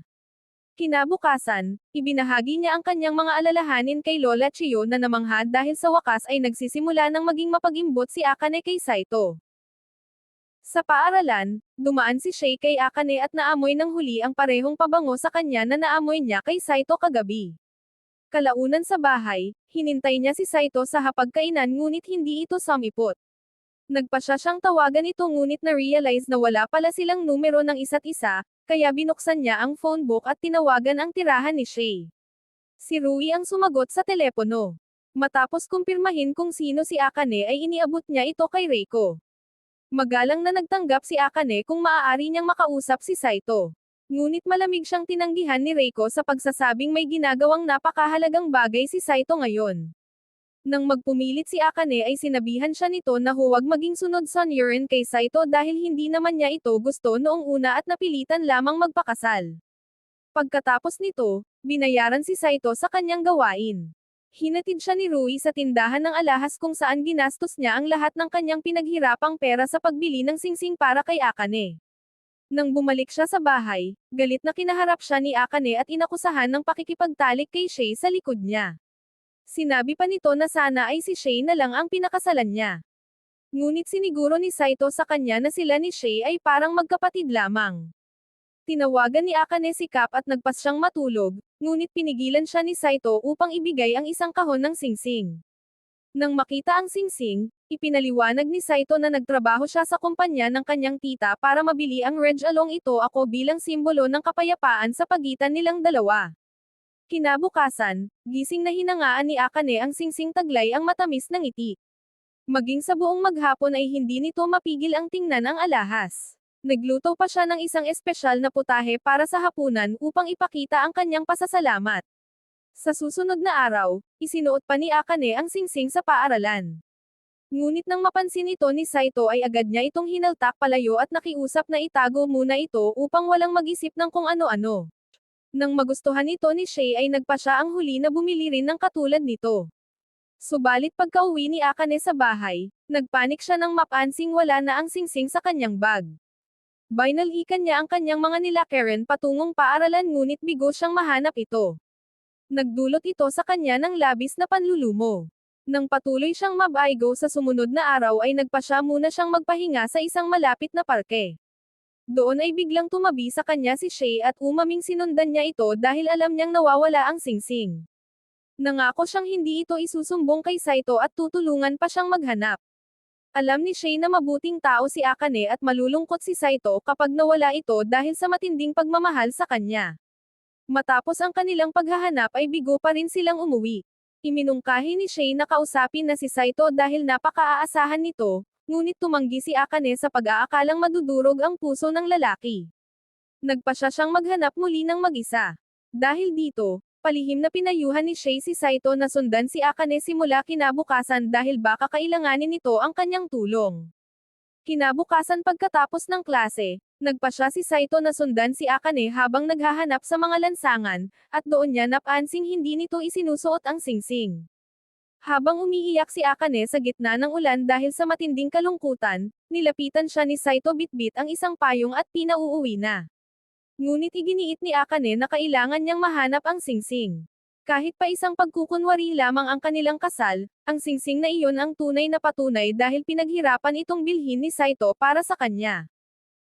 Kinabukasan, ibinahagi niya ang kanyang mga alalahanin kay Lola Chiyo na namangha dahil sa wakas ay nagsisimula ng maging mapag-imbot si Akane kay Saito. Sa paaralan, dumaan si Shay kay Akane at naamoy ng huli ang parehong pabango sa kanya na naamoy niya kay Saito kagabi. Kalaunan sa bahay, hinintay niya si Saito sa hapagkainan ngunit hindi ito sumipot. Nagpasya siyang tawagan ito ngunit na-realize na wala pala silang numero ng isa't isa, kaya binuksan niya ang phone book at tinawagan ang tirahan ni Shay. Si Rui ang sumagot sa telepono. Matapos kumpirmahin kung sino si Akane ay iniabot niya ito kay Reiko. Magalang na nagtanggap si Akane kung maaari niyang makausap si Saito. Ngunit malamig siyang tinanggihan ni Reiko sa pagsasabing may ginagawang napakahalagang bagay si Saito ngayon. Nang magpumilit si Akane ay sinabihan siya nito na huwag maging sunod sa urine kay Saito dahil hindi naman niya ito gusto noong una at napilitan lamang magpakasal. Pagkatapos nito, binayaran si Saito sa kanyang gawain. Hinatid siya ni Rui sa tindahan ng alahas kung saan ginastos niya ang lahat ng kanyang pinaghirapang pera sa pagbili ng singsing para kay Akane. Nang bumalik siya sa bahay, galit na kinaharap siya ni Akane at inakusahan ng pakikipagtalik kay Shay sa likod niya. Sinabi pa nito na sana ay si Shay na lang ang pinakasalan niya. Ngunit siniguro ni Saito sa kanya na sila ni Shay ay parang magkapatid lamang. Tinawagan ni Akane si Cap at nagpas siyang matulog, ngunit pinigilan siya ni Saito upang ibigay ang isang kahon ng singsing. Nang makita ang singsing, ipinaliwanag ni Saito na nagtrabaho siya sa kumpanya ng kanyang tita para mabili ang Reg along ito ako bilang simbolo ng kapayapaan sa pagitan nilang dalawa. Kinabukasan, gising na hinangaan ni Akane ang singsing taglay ang matamis ng ngiti. Maging sa buong maghapon ay hindi nito mapigil ang tingnan ang alahas. Nagluto pa siya ng isang espesyal na putahe para sa hapunan upang ipakita ang kanyang pasasalamat. Sa susunod na araw, isinuot pa ni Akane ang singsing sa paaralan. Ngunit nang mapansin ito ni Saito ay agad niya itong hinaltak palayo at nakiusap na itago muna ito upang walang mag-isip ng kung ano-ano. Nang magustuhan ito ni Shay ay nagpa siya ang huli na bumili rin ng katulad nito. Subalit pagkauwi ni Akane sa bahay, nagpanik siya nang mapansing wala na ang singsing sa kanyang bag. Binalikan niya ang kanyang mga nilakaran patungong paaralan ngunit bigo siyang mahanap ito. Nagdulot ito sa kanya ng labis na panlulumo. Nang patuloy siyang mabaigo sa sumunod na araw ay nagpa siya muna siyang magpahinga sa isang malapit na parke. Doon ay biglang tumabi sa kanya si Shay at umaming sinundan niya ito dahil alam niyang nawawala ang singsing. Nangako siyang hindi ito isusumbong kay Saito at tutulungan pa siyang maghanap. Alam ni Shay na mabuting tao si Akane at malulungkot si Saito kapag nawala ito dahil sa matinding pagmamahal sa kanya. Matapos ang kanilang paghahanap ay bigo pa rin silang umuwi. Iminungkahi ni Shay na kausapin na si Saito dahil napaka-aasahan nito, ngunit tumanggi si Akane sa pag-aakalang madudurog ang puso ng lalaki. Nagpa siya siyang maghanap muli ng mag-isa. Dahil dito, palihim na pinayuhan ni Shay si Saito na sundan si Akane simula kinabukasan dahil baka kailanganin nito ang kanyang tulong. Kinabukasan pagkatapos ng klase, nagpa siya si Saito na sundan si Akane habang naghahanap sa mga lansangan, at doon niya napansing hindi nito isinusuot ang singsing. Habang umiiyak si Akane sa gitna ng ulan dahil sa matinding kalungkutan, nilapitan siya ni Saito bitbit ang isang payong at pinauuwi na. Ngunit iginiit ni Akane na kailangan niyang mahanap ang singsing. Kahit pa isang pagkukunwari lamang ang kanilang kasal, ang singsing na iyon ang tunay na patunay dahil pinaghirapan itong bilhin ni Saito para sa kanya.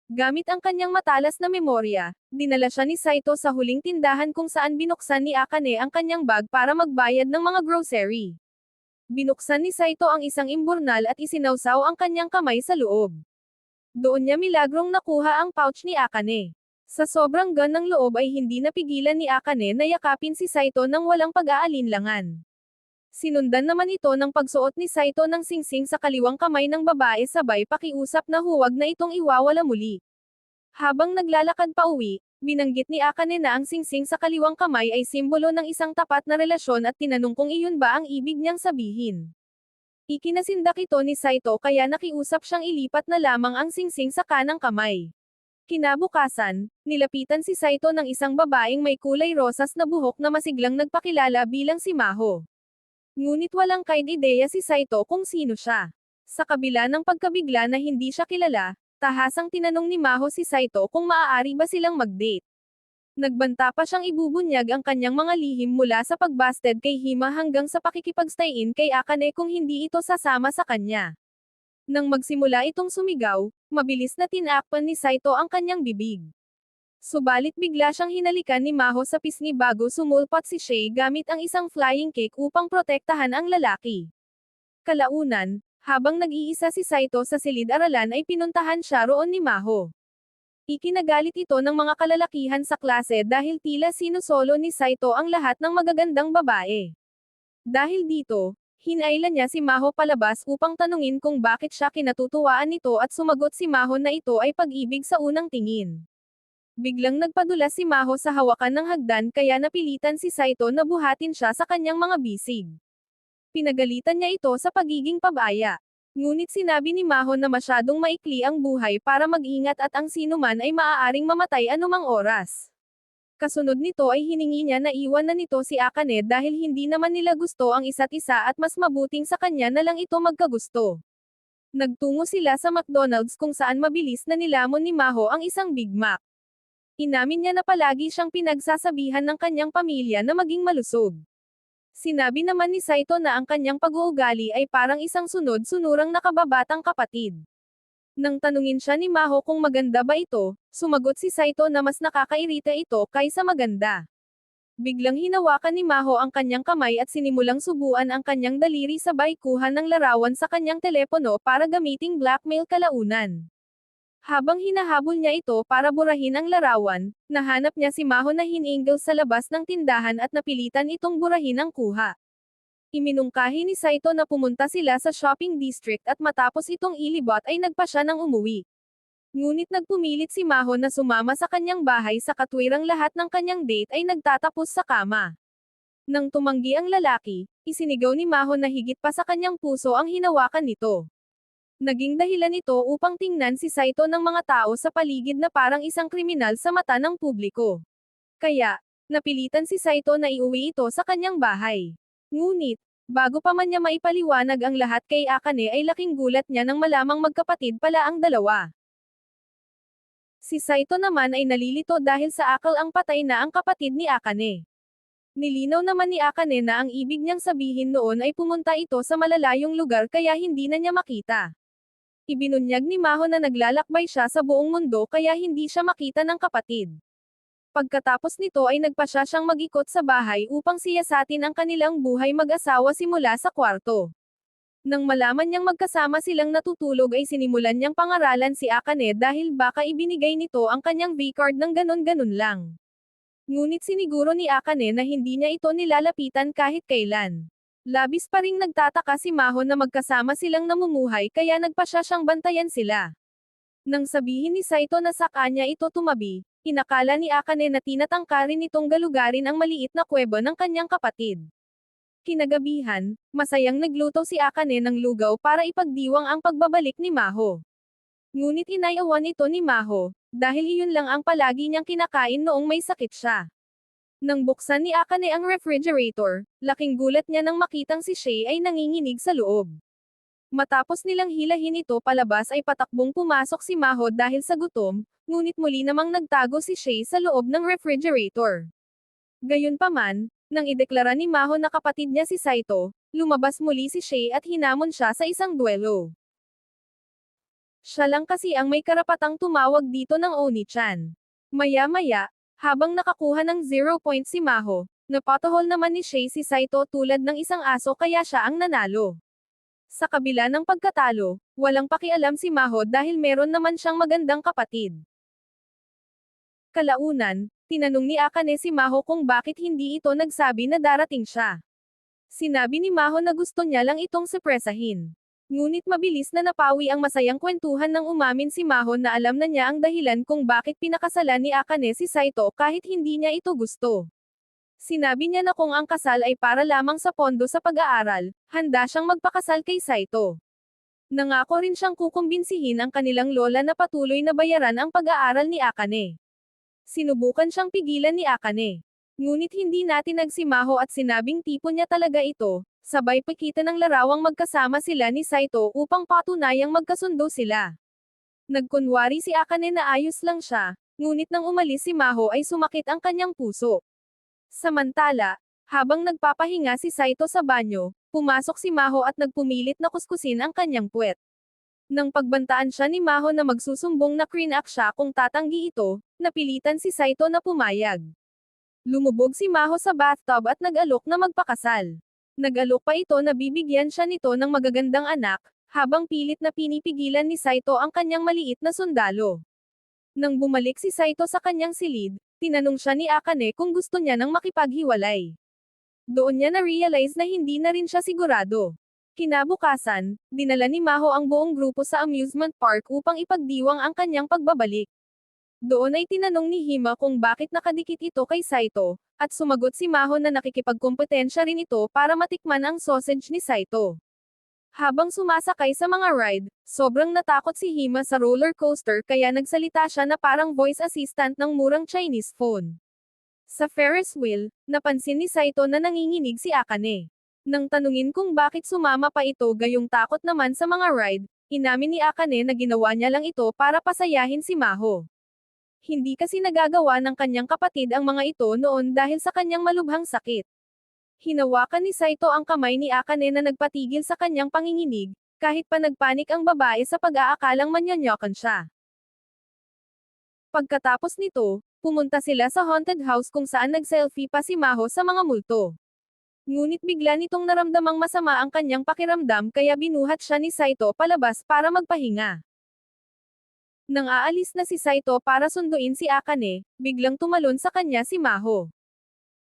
Gamit ang kanyang matalas na memorya, dinala siya ni Saito sa huling tindahan kung saan binuksan ni Akane ang kanyang bag para magbayad ng mga grocery. Binuksan ni Saito ang isang imburnal at isinawsaw ang kanyang kamay sa loob. Doon niya milagrong nakuha ang pouch ni Akane. Sa sobrang gan ng loob ay hindi napigilan ni Akane na yakapin si Saito nang walang pag-aalinlangan. Sinundan naman ito ng pagsuot ni Saito ng singsing sa kaliwang kamay ng babae sabay pakiusap na huwag na itong iwawala muli. Habang naglalakad pa uwi, binanggit ni Akane na ang singsing sa kaliwang kamay ay simbolo ng isang tapat na relasyon at tinanong kung iyon ba ang ibig niyang sabihin. Ikinasindak ito ni Saito kaya nakiusap siyang ilipat na lamang ang singsing sa kanang kamay. Kinabukasan, nilapitan si Saito ng isang babaeng may kulay rosas na buhok na masiglang nagpakilala bilang si Maho. Ngunit walang kahit ideya si Saito kung sino siya. Sa kabila ng pagkabigla na hindi siya kilala, tahasang tinanong ni Maho si Saito kung maaari ba silang mag-date. Nagbanta pa siyang ibubunyag ang kanyang mga lihim mula sa pagbasted kay Hima hanggang sa pakikipagstayin kay Akane kung hindi ito sasama sa kanya. Nang magsimula itong sumigaw, mabilis na tinakpan ni Saito ang kanyang bibig. Subalit bigla siyang hinalikan ni Maho sa pisngi bago sumulpat si Shay gamit ang isang flying kick upang protektahan ang lalaki. Kalaunan, habang nag-iisa si Saito sa silid-aralan ay pinuntahan siya roon ni Maho. Ikinagalit ito ng mga kalalakihan sa klase dahil tila sinusolo ni Saito ang lahat ng magagandang babae. Dahil dito, hinailan niya si Maho palabas upang tanungin kung bakit siya kinatutuwaan nito at sumagot si Maho na ito ay pag-ibig sa unang tingin. Biglang nagpadulas si Maho sa hawakan ng hagdan kaya napilitan si Saito na buhatin siya sa kanyang mga bisig. Pinagalitan niya ito sa pagiging pabaya. Ngunit sinabi ni Maho na masyadong maikli ang buhay para mag-ingat at ang sinuman ay maaaring mamatay anumang oras. Kasunod nito ay hiningi niya na iwan na nito si Akane dahil hindi naman nila gusto ang isa't isa at mas mabuting sa kanya na lang ito magkagusto. Nagtungo sila sa McDonald's kung saan mabilis na nilamon ni Maho ang isang Big Mac. Inamin niya na palagi siyang pinagsasabihan ng kanyang pamilya na maging malusog. Sinabi naman ni Saito na ang kanyang pag-uugali ay parang isang sunod-sunurang nakababatang kapatid. Nang tanungin siya ni Maho kung maganda ba ito, sumagot si Saito na mas nakakairita ito kaysa maganda. Biglang hinawakan ni Maho ang kanyang kamay at sinimulang subuan ang kanyang daliri sabay kuha ng larawan sa kanyang telepono para gamiting blackmail kalaunan. Habang hinahabol niya ito para burahin ang larawan, nahanap niya si Maho na hiningil sa labas ng tindahan at napilitan itong burahin ang kuha. Iminungkahi ni Saito na pumunta sila sa shopping district at matapos itong ilibot ay nagpa siya ng umuwi. Ngunit nagpumilit si Maho na sumama sa kanyang bahay sa katwirang lahat ng kanyang date ay nagtatapos sa kama. Nang tumanggi ang lalaki, isinigaw ni Maho na higit pa sa kanyang puso ang hinawakan nito. Naging dahilan ito upang tingnan si Saito ng mga tao sa paligid na parang isang kriminal sa mata ng publiko. Kaya, napilitan si Saito na iuwi ito sa kanyang bahay. Ngunit, bago pa man niya maipaliwanag ang lahat kay Akane ay laking gulat niya nang malamang magkapatid pala ang dalawa. Si Saito naman ay nalilito dahil sa akal ang patay na ang kapatid ni Akane. Nilinaw naman ni Akane na ang ibig niyang sabihin noon ay pumunta ito sa malalayong lugar kaya hindi na niya makita. Ibinunyag ni Maho na naglalakbay siya sa buong mundo kaya hindi siya makita ng kapatid. Pagkatapos nito ay nagpasya siyang mag-ikot sa bahay upang siyasatin ang kanilang buhay mag-asawa simula sa kwarto. Nang malaman niyang magkasama silang natutulog ay sinimulan niyang pangaralan si Akane dahil baka ibinigay nito ang kanyang V-card ng ganon-ganon lang. Ngunit siniguro ni Akane na hindi niya ito nilalapitan kahit kailan. Labis pa ring nagtataka si Maho na magkasama silang namumuhay kaya nagpasya siyang bantayan sila. Nang sabihin ni Saito na sa kanya ito tumabi, inakala ni Akane na tinatangkarin nitong galugarin ang maliit na kuweba ng kanyang kapatid. Kinagabihan, masayang nagluto si Akane ng lugaw para ipagdiwang ang pagbabalik ni Maho. Ngunit inayawan ito ni Maho, dahil iyon lang ang palagi niyang kinakain noong may sakit siya. Nang buksan ni Akane ang refrigerator, laking gulat niya nang makitang si Shay ay nanginginig sa loob. Matapos nilang hilahin ito palabas ay patakbong pumasok si Maho dahil sa gutom, ngunit muli namang nagtago si Shay sa loob ng refrigerator. Gayunpaman, nang ideklara ni Maho na kapatid niya si Saito, lumabas muli si Shay at hinamon siya sa isang duelo. Siya lang kasi ang may karapatang tumawag dito ng Oni-chan. Maya-maya, habang nakakuha ng 0 point si Maho, napatohol naman ni Shay si Saito tulad ng isang aso kaya siya ang nanalo. Sa kabila ng pagkatalo, walang pakialam si Maho dahil meron naman siyang magandang kapatid. Kalaunan, tinanong ni Akane si Maho kung bakit hindi ito nagsabi na darating siya. Sinabi ni Maho na gusto niya lang itong surpresahin. Ngunit mabilis na napawi ang masayang kwentuhan nang umamin si Maho na alam na niya ang dahilan kung bakit pinakasalan ni Akane si Saito kahit hindi niya ito gusto. Sinabi niya na kung ang kasal ay para lamang sa pondo sa pag-aaral, handa siyang magpakasal kay Saito. Nangako rin siyang kukumbinsihin ang kanilang lola na patuloy na bayaran ang pag-aaral ni Akane. Sinubukan siyang pigilan ni Akane. Ngunit hindi natinag si Maho at sinabing tipo niya talaga ito, sabay pakita ng larawang magkasama sila ni Saito upang patunayang magkasundo sila. Nagkunwari si Akane na ayos lang siya, ngunit nang umalis si Maho ay sumakit ang kanyang puso. Samantala, habang nagpapahinga si Saito sa banyo, pumasok si Maho at nagpumilit na kuskusin ang kanyang puwet. Nang pagbantaan siya ni Maho na magsusumbong na krinak siya kung tatanggi ito, napilitan si Saito na pumayag. Lumubog si Maho sa bathtub at nag-alok na magpakasal. Nag-alok pa ito na bibigyan siya nito ng magagandang anak, habang pilit na pinipigilan ni Saito ang kanyang maliit na sundalo. Nang bumalik si Saito sa kanyang silid, tinanong siya ni Akane kung gusto niya nang makipaghiwalay. Doon niya na-realize na hindi na rin siya sigurado. Kinabukasan, dinala ni Maho ang buong grupo sa amusement park upang ipagdiwang ang kanyang pagbabalik. Doon ay tinanong ni Hima kung bakit nakadikit ito kay Saito, at sumagot si Maho na nakikipagkompetensya rin ito para matikman ang sausage ni Saito. Habang sumasakay sa mga ride, sobrang natakot si Hima sa roller coaster kaya nagsalita siya na parang voice assistant ng murang Chinese phone. Sa Ferris wheel, napansin ni Saito na nanginginig si Akane. Nang tanungin kung bakit sumama pa ito gayong takot naman sa mga ride, inamin ni Akane na ginawa niya lang ito para pasayahin si Maho. Hindi kasi nagagawa ng kanyang kapatid ang mga ito noon dahil sa kanyang malubhang sakit. Hinawakan ni Saito ang kamay ni Akane na nagpatigil sa kanyang panginginig, kahit pa nagpanik ang babae sa pag-aakalang manyanyakan siya. Pagkatapos nito, pumunta sila sa haunted house kung saan nag-selfie pa si Maho sa mga multo. Ngunit bigla nitong naramdamang masama ang kanyang pakiramdam kaya binuhat siya ni Saito palabas para magpahinga. Nang aalis na si Saito para sunduin si Akane, biglang tumalon sa kanya si Maho.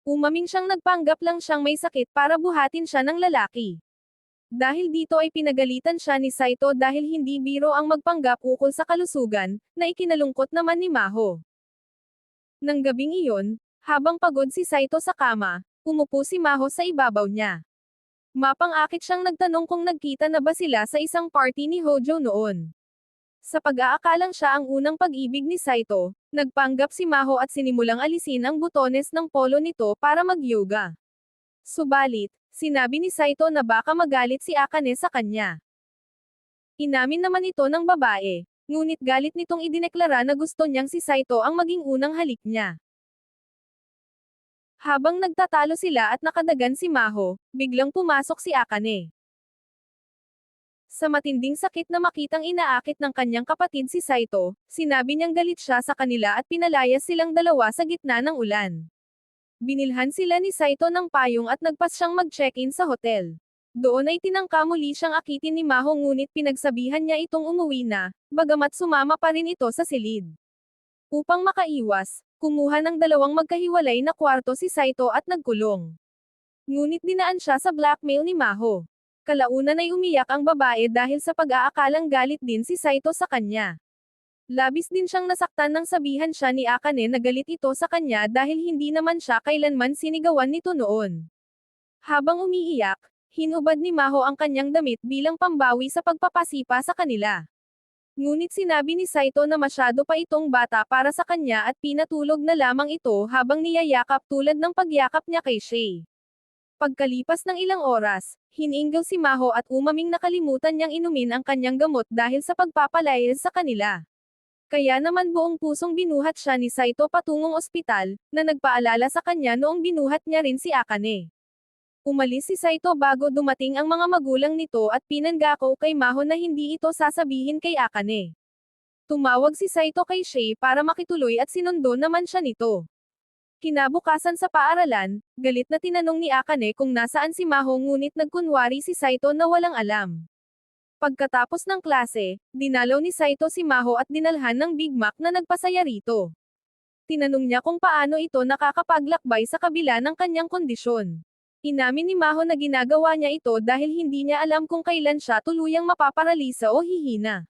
Umaming siyang nagpanggap lang siyang may sakit para buhatin siya ng lalaki. Dahil dito ay pinagalitan siya ni Saito dahil hindi biro ang magpanggap ukol sa kalusugan, na ikinalungkot naman ni Maho. Nang gabing iyon, habang pagod si Saito sa kama, umupo si Maho sa ibabaw niya. Mapang-akit siyang nagtanong kung nagkita na ba sila sa isang party ni Hojo noon. Sa pag-aakalang siya ang unang pag-ibig ni Saito, nagpanggap si Maho at sinimulang alisin ang butones ng polo nito para mag-yoga. Subalit, sinabi ni Saito na baka magalit si Akane sa kanya. Inamin naman ito ng babae, ngunit galit nitong idineklara na gusto niyang si Saito ang maging unang halik niya. Habang nagtatalo sila at nakadagan si Maho, biglang pumasok si Akane. Sa matinding sakit na makitang inaakit ng kanyang kapatid si Saito, sinabi niyang galit siya sa kanila at pinalayas silang dalawa sa gitna ng ulan. Binilhan sila ni Saito ng payong at nagpas siyang mag-check-in sa hotel. Doon ay tinangka muli siyang akitin ni Maho ngunit pinagsabihan niya itong umuwi na, bagamat sumama pa rin ito sa silid. Upang makaiwas, kumuha ng dalawang magkahiwalay na kwarto si Saito at nagkulong. Ngunit dinaan siya sa blackmail ni Maho. Kalaunan ay umiyak ang babae dahil sa pag-aakalang galit din si Saito sa kanya. Labis din siyang nasaktan nang sabihan siya ni Akane na galit ito sa kanya dahil hindi naman siya kailanman sinigawan nito noon. Habang umiiyak, hinubad ni Maho ang kanyang damit bilang pambawi sa pagpapasipa sa kanila. Ngunit sinabi ni Saito na masyado pa itong bata para sa kanya at pinatulog na lamang ito habang niyayakap tulad ng pagyakap niya kay Shay. Pagkalipas ng ilang oras, hininggaw si Maho at umaming nakalimutan niyang inumin ang kanyang gamot dahil sa pagpapalayas sa kanila. Kaya naman buong pusong binuhat siya ni Saito patungong ospital, na nagpaalala sa kanya noong binuhat niya rin si Akane. Umalis si Saito bago dumating ang mga magulang nito at pinanggako kay Maho na hindi ito sasabihin kay Akane. Tumawag si Saito kay Shay para makituloy at sinundo naman siya nito. Kinabukasan sa paaralan, galit na tinanong ni Akane kung nasaan si Maho ngunit nagkunwari si Saito na walang alam. Pagkatapos ng klase, dinalaw ni Saito si Maho at dinalhan ng Big Mac na nagpasaya rito. Tinanong niya kung paano ito nakakapaglakbay sa kabila ng kanyang kondisyon. Inamin ni Maho na ginagawa niya ito dahil hindi niya alam kung kailan siya tuluyang mapaparalisa o hihina.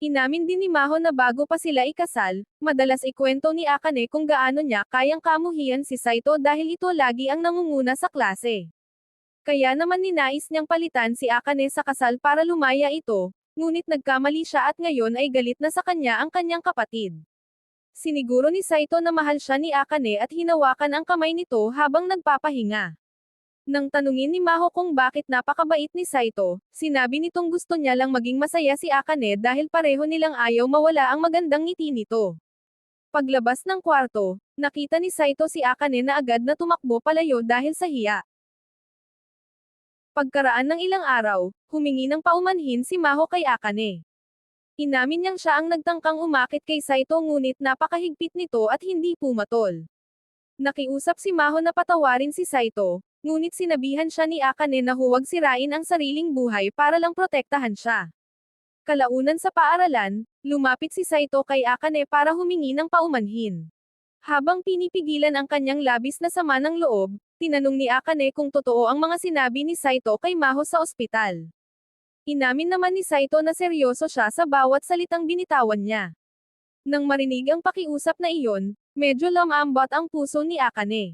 Inamin din ni Maho na bago pa sila ikasal, madalas ikwento ni Akane kung gaano niya kayang kamuhian si Saito dahil ito lagi ang nangunguna sa klase. Kaya naman ninais niyang palitan si Akane sa kasal para lumaya ito, ngunit nagkamali siya at ngayon ay galit na sa kanya ang kanyang kapatid. Siniguro ni Saito na mahal siya ni Akane at hinawakan ang kamay nito habang nagpapahinga. Nang tanungin ni Maho kung bakit napakabait ni Saito, sinabi nitong gusto niya lang maging masaya si Akane dahil pareho nilang ayaw mawala ang magandang ngiti nito. Paglabas ng kwarto, nakita ni Saito si Akane na agad na tumakbo palayo dahil sa hiya. Pagkaraan ng ilang araw, humingi ng paumanhin si Maho kay Akane. Inamin niyang siya ang nagtangkang umakit kay Saito ngunit napakahigpit nito at hindi pumatol. Nakiusap si Maho na patawarin si Saito, ngunit sinabihan siya ni Akane na huwag sirain ang sariling buhay para lang protektahan siya. Kalaunan sa paaralan, lumapit si Saito kay Akane para humingi ng paumanhin. Habang pinipigilan ang kanyang labis na sama ng loob, tinanong ni Akane kung totoo ang mga sinabi ni Saito kay Maho sa ospital. Inamin naman ni Saito na seryoso siya sa bawat salitang binitawan niya. Nang marinig ang pakiusap na iyon, medyo lumambot ang puso ni Akane.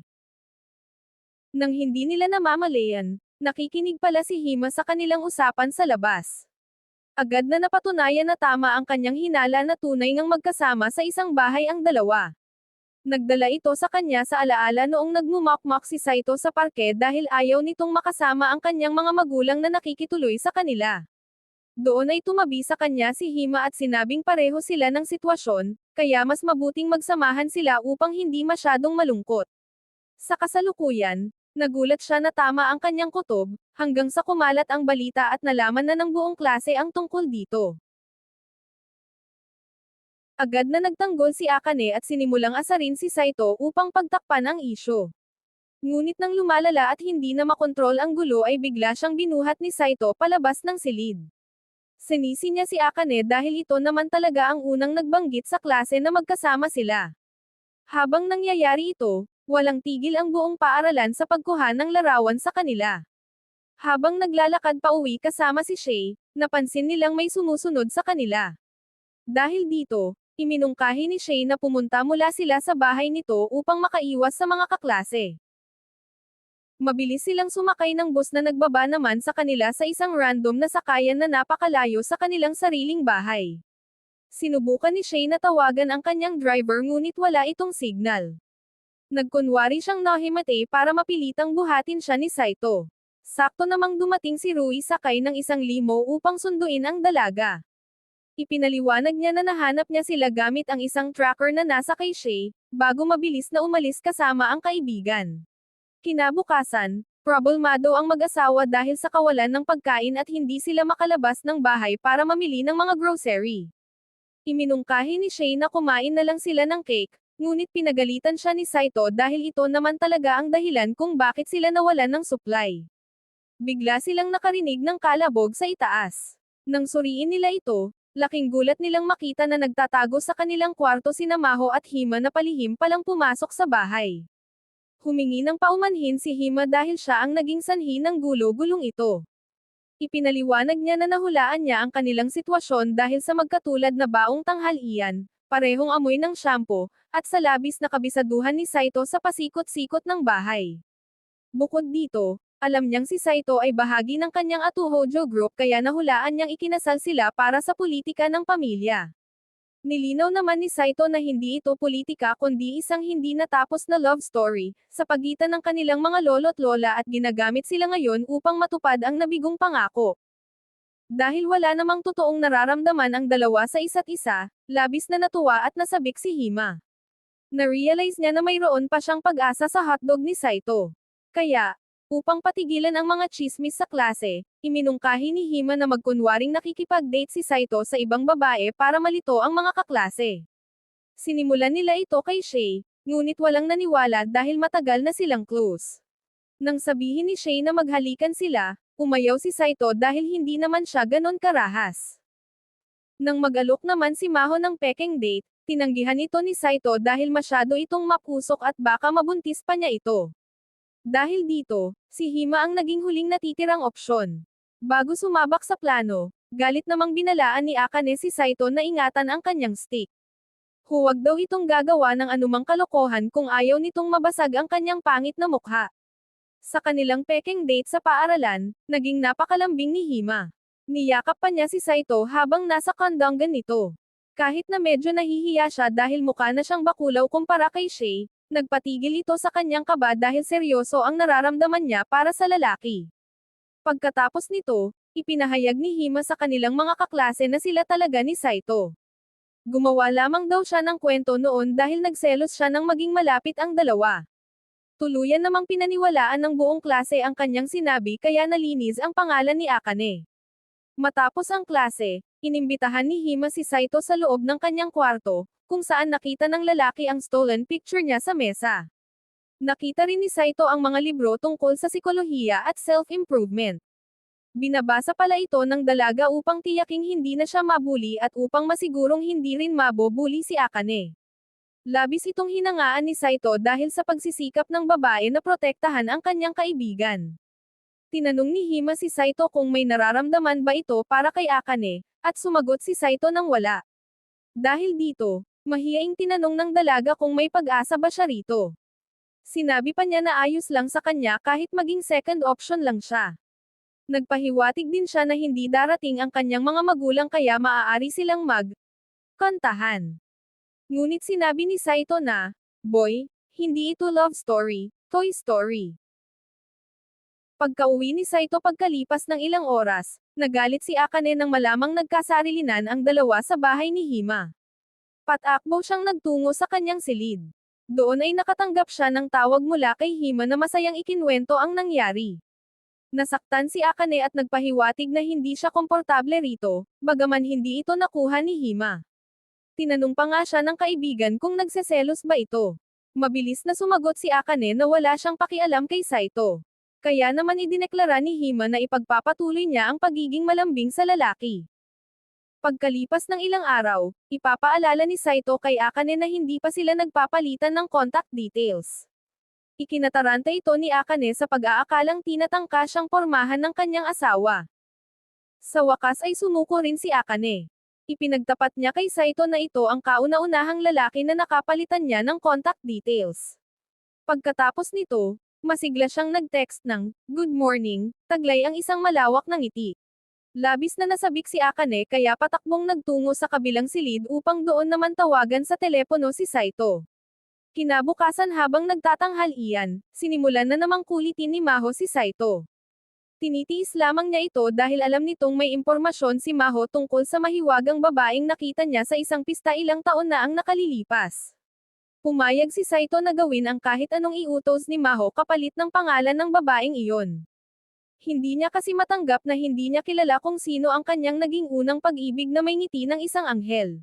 Nang hindi nila namamalayan, nakikinig pala si Hima sa kanilang usapan sa labas. Agad na napatunayan na tama ang kanyang hinala na tunay ngang magkasama sa isang bahay ang dalawa. Nagdala ito sa kanya sa alaala noong nagmumakmak si Saito sa parke dahil ayaw nitong makasama ang kanyang mga magulang na nakikituloy sa kanila. Doon ay tumabi sa kanya si Hima at sinabing pareho sila ng sitwasyon, kaya mas mabuting magsamahan sila upang hindi masyadong malungkot. Sa kasalukuyan, nagulat siya na tama ang kanyang kutob, hanggang sa kumalat ang balita at nalaman na ng buong klase ang tungkol dito. Agad na nagtanggol si Akane at sinimulang asarin si Saito upang pagtakpan ang isyu. Ngunit nang lumalala at hindi na makontrol ang gulo ay bigla siyang binuhat ni Saito palabas ng silid. Sinisi niya si Akane dahil ito naman talaga ang unang nagbanggit sa klase na magkasama sila. Habang nangyayari ito, walang tigil ang buong paaralan sa pagkuha ng larawan sa kanila. Habang naglalakad pa uwi kasama si Shay, napansin nilang may sumusunod sa kanila. Dahil dito, iminungkahi ni Shay na pumunta mula sila sa bahay nito upang makaiwas sa mga kaklase. Mabilis silang sumakay ng bus na nagbaba naman sa kanila sa isang random na sakayan na napakalayo sa kanilang sariling bahay. Sinubukan ni Shay na tawagan ang kanyang driver ngunit wala itong signal. Nagkunwari siyang nahimate para mapilitang buhatin siya ni Saito. Sakto namang dumating si Rui sakay ng isang limo upang sunduin ang dalaga. Ipinaliwanag niya na nahanap niya sila gamit ang isang tracker na nasa kay Shay, bago mabilis na umalis kasama ang kaibigan. Kinabukasan, problemado ang mag-asawa dahil sa kawalan ng pagkain at hindi sila makalabas ng bahay para mamili ng mga grocery. Iminungkahi ni Shay na kumain na lang sila ng cake, ngunit pinagalitan siya ni Saito dahil ito naman talaga ang dahilan kung bakit sila nawalan ng supply. Bigla silang nakarinig ng kalabog sa itaas. Nang suriin nila ito, laking gulat nilang makita na nagtatago sa kanilang kwarto sina Maho at Hima na palihim palang pumasok sa bahay. Humingi ng paumanhin si Hima dahil siya ang naging sanhi ng gulo-gulong ito. Ipinaliwanag niya na nahulaan niya ang kanilang sitwasyon dahil sa magkatulad na baong tanghalian, parehong amoy ng shampoo, at sa labis na kabisaduhan ni Saito sa pasikot-sikot ng bahay. Bukod dito, alam niyang si Saito ay bahagi ng kanyang Atuhojo Group kaya nahulaan niyang ikinasal sila para sa politika ng pamilya. Nilinaw naman ni Saito na hindi ito politika kundi isang hindi natapos na love story, sa pagitan ng kanilang mga lolo't lola at ginagamit sila ngayon upang matupad ang nabigong pangako. Dahil wala namang totoong nararamdaman ang dalawa sa isa't isa, labis na natuwa at nasabik si Hima. Na-realize niya na mayroon pa siyang pag-asa sa hotdog ni Saito. Kaya, upang patigilan ang mga chismis sa klase, iminungkahi ni Hima na magkunwaring nakikipag-date si Saito sa ibang babae para malito ang mga kaklase. Sinimulan nila ito kay Shay, ngunit walang naniwala dahil matagal na silang close. Nang sabihin ni Shay na maghalikan sila, umayaw si Saito dahil hindi naman siya ganon karahas. Nang mag-alok naman si Maho ng pekeng date, tinanggihan ito ni Saito dahil masyado itong mapusok at baka mabuntis pa niya ito. Dahil dito, si Hima ang naging huling natitirang opsyon. Bago sumabak sa plano, galit namang binalaan ni Akane si Saito na ingatan ang kanyang stick. Huwag daw itong gagawa ng anumang kalokohan kung ayaw nitong mabasag ang kanyang pangit na mukha. Sa kanilang pekeng date sa paaralan, naging napakalambing ni Hima. Niyakap pa niya si Saito habang nasa kandanggan nito. Kahit na medyo nahihiya siya dahil mukha na siyang bakulaw kumpara kay Shay, nagpatigil ito sa kanyang kaba dahil seryoso ang nararamdaman niya para sa lalaki. Pagkatapos nito, ipinahayag ni Hima sa kanilang mga kaklase na sila talaga ni Saito. Gumawa lamang daw siya ng kwento noon dahil nagselos siya nang maging malapit ang dalawa. Tuluyan namang pinaniwalaan ng buong klase ang kanyang sinabi kaya nalinis ang pangalan ni Akane. Matapos ang klase, inimbitahan ni Hima si Saito sa loob ng kanyang kwarto, kung saan nakita ng lalaki ang stolen picture niya sa mesa. Nakita rin ni Saito ang mga libro tungkol sa psikolohiya at self-improvement. Binabasa pala ito ng dalaga upang tiyaking hindi na siya mabuli at upang masigurong hindi rin mabobuli si Akane. Labis itong hinangaan ni Saito dahil sa pagsisikap ng babae na protektahan ang kanyang kaibigan. Tinanong ni Hima si Saito kung may nararamdaman ba ito para kay Akane, at sumagot si Saito ng wala. Dahil dito, mahiyaing tinanong ng dalaga kung may pag-asa ba siya rito. Sinabi pa niya na ayos lang sa kanya kahit maging second option lang siya. Nagpahiwatig din siya na hindi darating ang kanyang mga magulang kaya maaari silang kantahan. Ngunit sinabi ni Saito na, "Boy, hindi ito love story, toy story." Pagkauwi ni Saito pagkalipas ng ilang oras, nagalit si Akane nang malamang nagkasarilinan ang dalawa sa bahay ni Hima. Patakbo siyang nagtungo sa kanyang silid. Doon ay nakatanggap siya ng tawag mula kay Hima na masayang ikinwento ang nangyari. Nasaktan si Akane at nagpahiwatig na hindi siya komportable rito, bagaman hindi ito nakuha ni Hima. Tinanong pa nga siya ng kaibigan kung nagseselos ba ito. Mabilis na sumagot si Akane na wala siyang pakialam kay Saito. Kaya naman idineklara ni Hima na ipagpapatuloy niya ang pagiging malambing sa lalaki. Pagkalipas ng ilang araw, ipapaalala ni Saito kay Akane na hindi pa sila nagpapalitan ng contact details. Ikinataranta ito ni Akane sa pag-aakalang tinatangka siyang pormahan ng kanyang asawa. Sa wakas ay sumuko rin si Akane. Ipinagtapat niya kay Saito na ito ang kauna-unahang lalaki na nakapalitan niya ng contact details. Pagkatapos nito, masigla siyang nag-text ng, "Good morning," taglay ang isang malawak na ngiti. Labis na nasabik si Akane kaya patakbong nagtungo sa kabilang silid upang doon naman tawagan sa telepono si Saito. Kinabukasan habang nagtatanghalian, sinimulan na namang kulitin ni Maho si Saito. Tinitiis lamang niya ito dahil alam nitong may impormasyon si Maho tungkol sa mahiwagang babaeng nakita niya sa isang pista ilang taon na ang nakalilipas. Pumayag si Saito na gawin ang kahit anong iutos ni Maho kapalit ng pangalan ng babaeng iyon. Hindi niya kasi matanggap na hindi niya kilala kung sino ang kanyang naging unang pag-ibig na may ngiti ng isang anghel.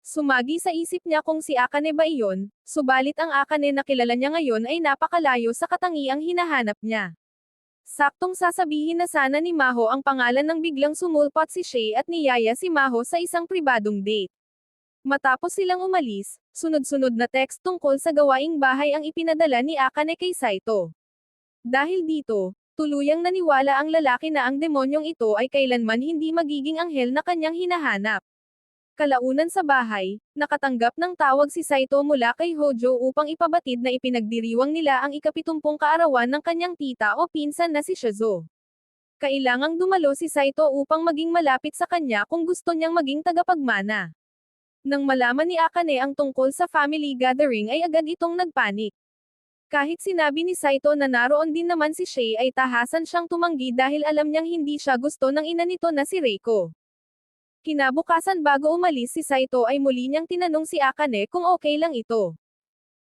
Sumagi sa isip niya kung si Akane ba iyon, subalit ang Akane na kilala niya ngayon ay napakalayo sa katangiang hinahanap niya. Saktong sasabihin na sana ni Maho ang pangalan nang biglang sumulpot si Shay at niyaya si Maho sa isang pribadong date. Matapos silang umalis, sunod-sunod na text tungkol sa gawaing bahay ang ipinadala ni Akane kay Saito. Dahil dito, tuluyang naniwala ang lalaki na ang demonyong ito ay kailanman hindi magiging anghel na kanyang hinahanap. Kalaunan sa bahay, nakatanggap ng tawag si Saito mula kay Hojo upang ipabatid na ipinagdiriwang nila ang ikapitumpung kaarawan ng kanyang tita o pinsan na si Shizuo. Kailangang dumalo si Saito upang maging malapit sa kanya kung gusto niyang maging tagapagmana. Nang malaman ni Akane ang tungkol sa family gathering ay agad itong nagpanik. Kahit sinabi ni Saito na naroon din naman si Shay ay tahasan siyang tumanggi dahil alam niyang hindi siya gusto ng ina nito na si Reiko. Kinabukasan bago umalis si Saito ay muli niyang tinanong si Akane kung okay lang ito.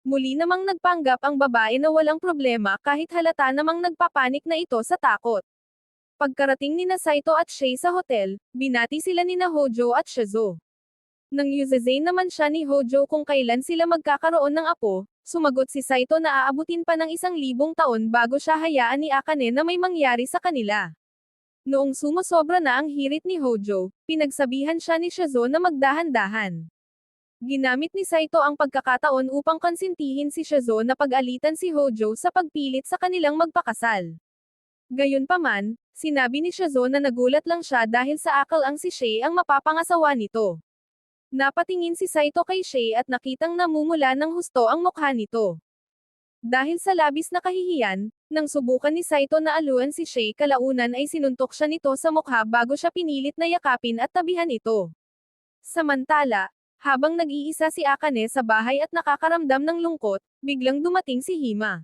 Muli namang nagpanggap ang babae na walang problema kahit halata namang nagpapanik na ito sa takot. Pagkarating ni na Saito at Shay sa hotel, binati sila ni na Hojo at Shizuo. Nang yuzezay naman siya ni Hojo kung kailan sila magkakaroon ng apo, sumagot si Saito na aabutin pa ng 1,000 taon bago siya hayaan ni Akane na may mangyari sa kanila. Noong sumusobra na ang hirit ni Hojo, pinagsabihan siya ni Shizuo na magdahan-dahan. Ginamit ni Saito ang pagkakataon upang konsintihin si Shizuo na pag-alitan si Hojo sa pagpilit sa kanilang magpakasal. Gayunpaman, sinabi ni Shizuo na nagulat lang siya dahil sa akal ang si Shay ang mapapangasawa nito. Napatingin si Saito kay Shay at nakitang namumula ng husto ang mukha nito. Dahil sa labis na kahihiyan, nang subukan ni Saito na aluan si Shay kalaunan ay sinuntok siya nito sa mukha bago siya pinilit na yakapin at tabihan ito. Samantala, habang nag-iisa si Akane sa bahay at nakakaramdam ng lungkot, biglang dumating si Hima.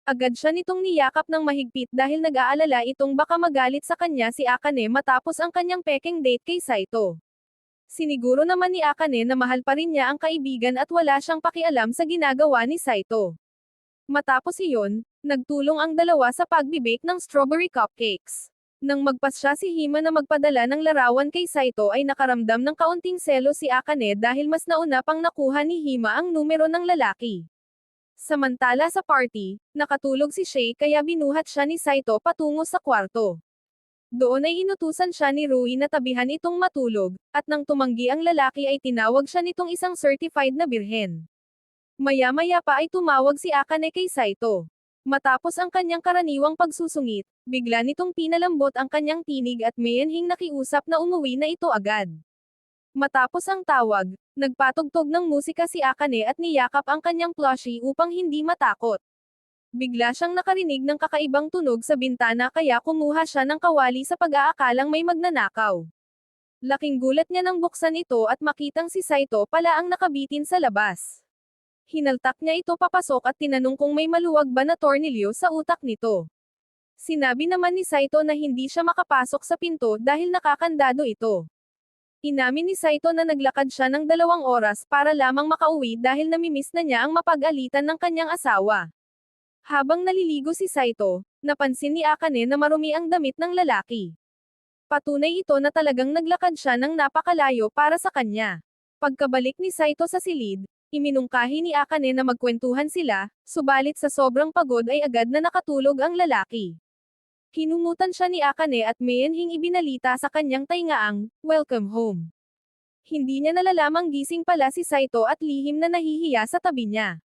Agad siya nitong niyakap ng mahigpit dahil nag-aalala itong baka magalit sa kanya si Akane matapos ang kanyang pekeng date kay Saito. Siniguro naman ni Akane na mahal pa rin niya ang kaibigan at wala siyang pakialam sa ginagawa ni Saito. Matapos iyon, nagtulong ang dalawa sa pagbibake ng strawberry cupcakes. Nang magpasya si Hima na magpadala ng larawan kay Saito ay nakaramdam ng kaunting selo si Akane dahil mas nauna pang nakuha ni Hima ang numero ng lalaki. Samantala sa party, nakatulog si Shay kaya binuhat siya ni Saito patungo sa kwarto. Doon ay inutusan siya ni Rui na tabihan itong matulog, at nang tumanggi ang lalaki ay tinawag siya nitong isang certified na birhen. Maya-maya pa ay tumawag si Akane kay Saito. Matapos ang kanyang karaniwang pagsusungit, bigla nitong pinalambot ang kanyang tinig at mayanhing nakiusap na umuwi na ito agad. Matapos ang tawag, nagpatugtog ng musika si Akane at niyakap ang kanyang plushie upang hindi matakot. Bigla siyang nakarinig ng kakaibang tunog sa bintana kaya kumuha siya ng kawali sa pag-aakalang may magnanakaw. Laking gulat niya nang buksan ito at makitang si Saito pala ang nakabitin sa labas. Hinaltak niya ito papasok at tinanong kung may maluwag ba na tornilyo sa utak nito. Sinabi naman ni Saito na hindi siya makapasok sa pinto dahil nakakandado ito. Inamin ni Saito na naglakad siya ng 2 oras para lamang makauwi dahil namimiss na niya ang mapag-alitan ng kanyang asawa. Habang naliligo si Saito, napansin ni Akane na marumi ang damit ng lalaki. Patunay ito na talagang naglakad siya ng napakalayo para sa kanya. Pagkabalik ni Saito sa silid, iminungkahi ni Akane na magkwentuhan sila, subalit sa sobrang pagod ay agad na nakatulog ang lalaki. Hinungutan siya ni Akane at mayanhing ibinalita sa kanyang taingaang, "Welcome home." Hindi niya nalalamang gising pala si Saito at lihim na nahihiya sa tabi niya.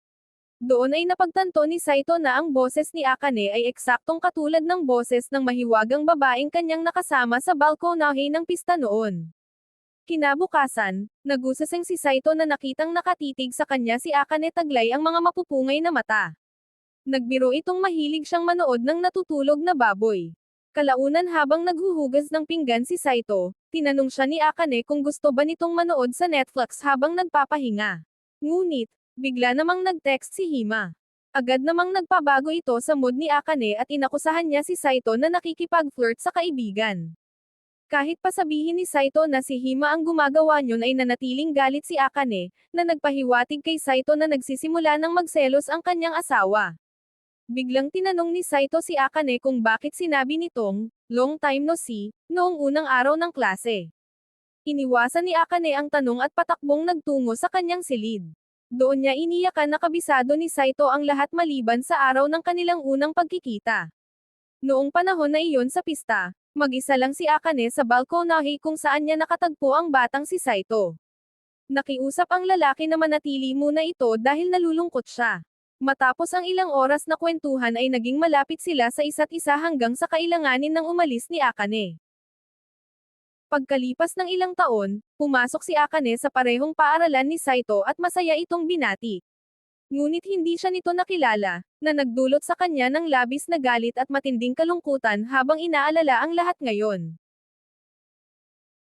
Doon ay napagtanto ni Saito na ang boses ni Akane ay eksaktong katulad ng boses ng mahiwagang babaeng kanyang nakasama sa balkonahe ng pista noon. Kinabukasan, nagusaseng si Saito na nakitang nakatitig sa kanya si Akane taglay ang mga mapupungay na mata. Nagbiro itong mahilig siyang manood ng natutulog na baboy. Kalaunan habang naghuhugas ng pinggan si Saito, tinanong siya ni Akane kung gusto ba nitong manood sa Netflix habang nagpapahinga. Ngunit, bigla namang nag-text si Hima. Agad namang nagpabago ito sa mood ni Akane at inakusahan niya si Saito na nakikipag-flirt sa kaibigan. Kahit pa sabihin ni Saito na si Hima ang gumagawa niyon ay nanatiling galit si Akane, na nagpahiwatig kay Saito na nagsisimula ng magselos ang kanyang asawa. Biglang tinanong ni Saito si Akane kung bakit sinabi nitong, "Long time no see," noong unang araw ng klase. Iniwasan ni Akane ang tanong at patakbong nagtungo sa kanyang silid. Doon niya iniyakan na kabisado ni Saito ang lahat maliban sa araw ng kanilang unang pagkikita. Noong panahon na iyon sa pista, mag-isa lang si Akane sa balkonahe kung saan niya nakatagpo ang batang si Saito. Nakiusap ang lalaki na manatili muna ito dahil nalulungkot siya. Matapos ang ilang oras na kwentuhan ay naging malapit sila sa isa't isa hanggang sa kailanganin ng umalis ni Akane. Pagkalipas ng ilang taon, pumasok si Akane sa parehong paaralan ni Saito at masaya itong binati. Ngunit hindi siya nito nakilala, na nagdulot sa kanya ng labis na galit at matinding kalungkutan habang inaalala ang lahat ngayon.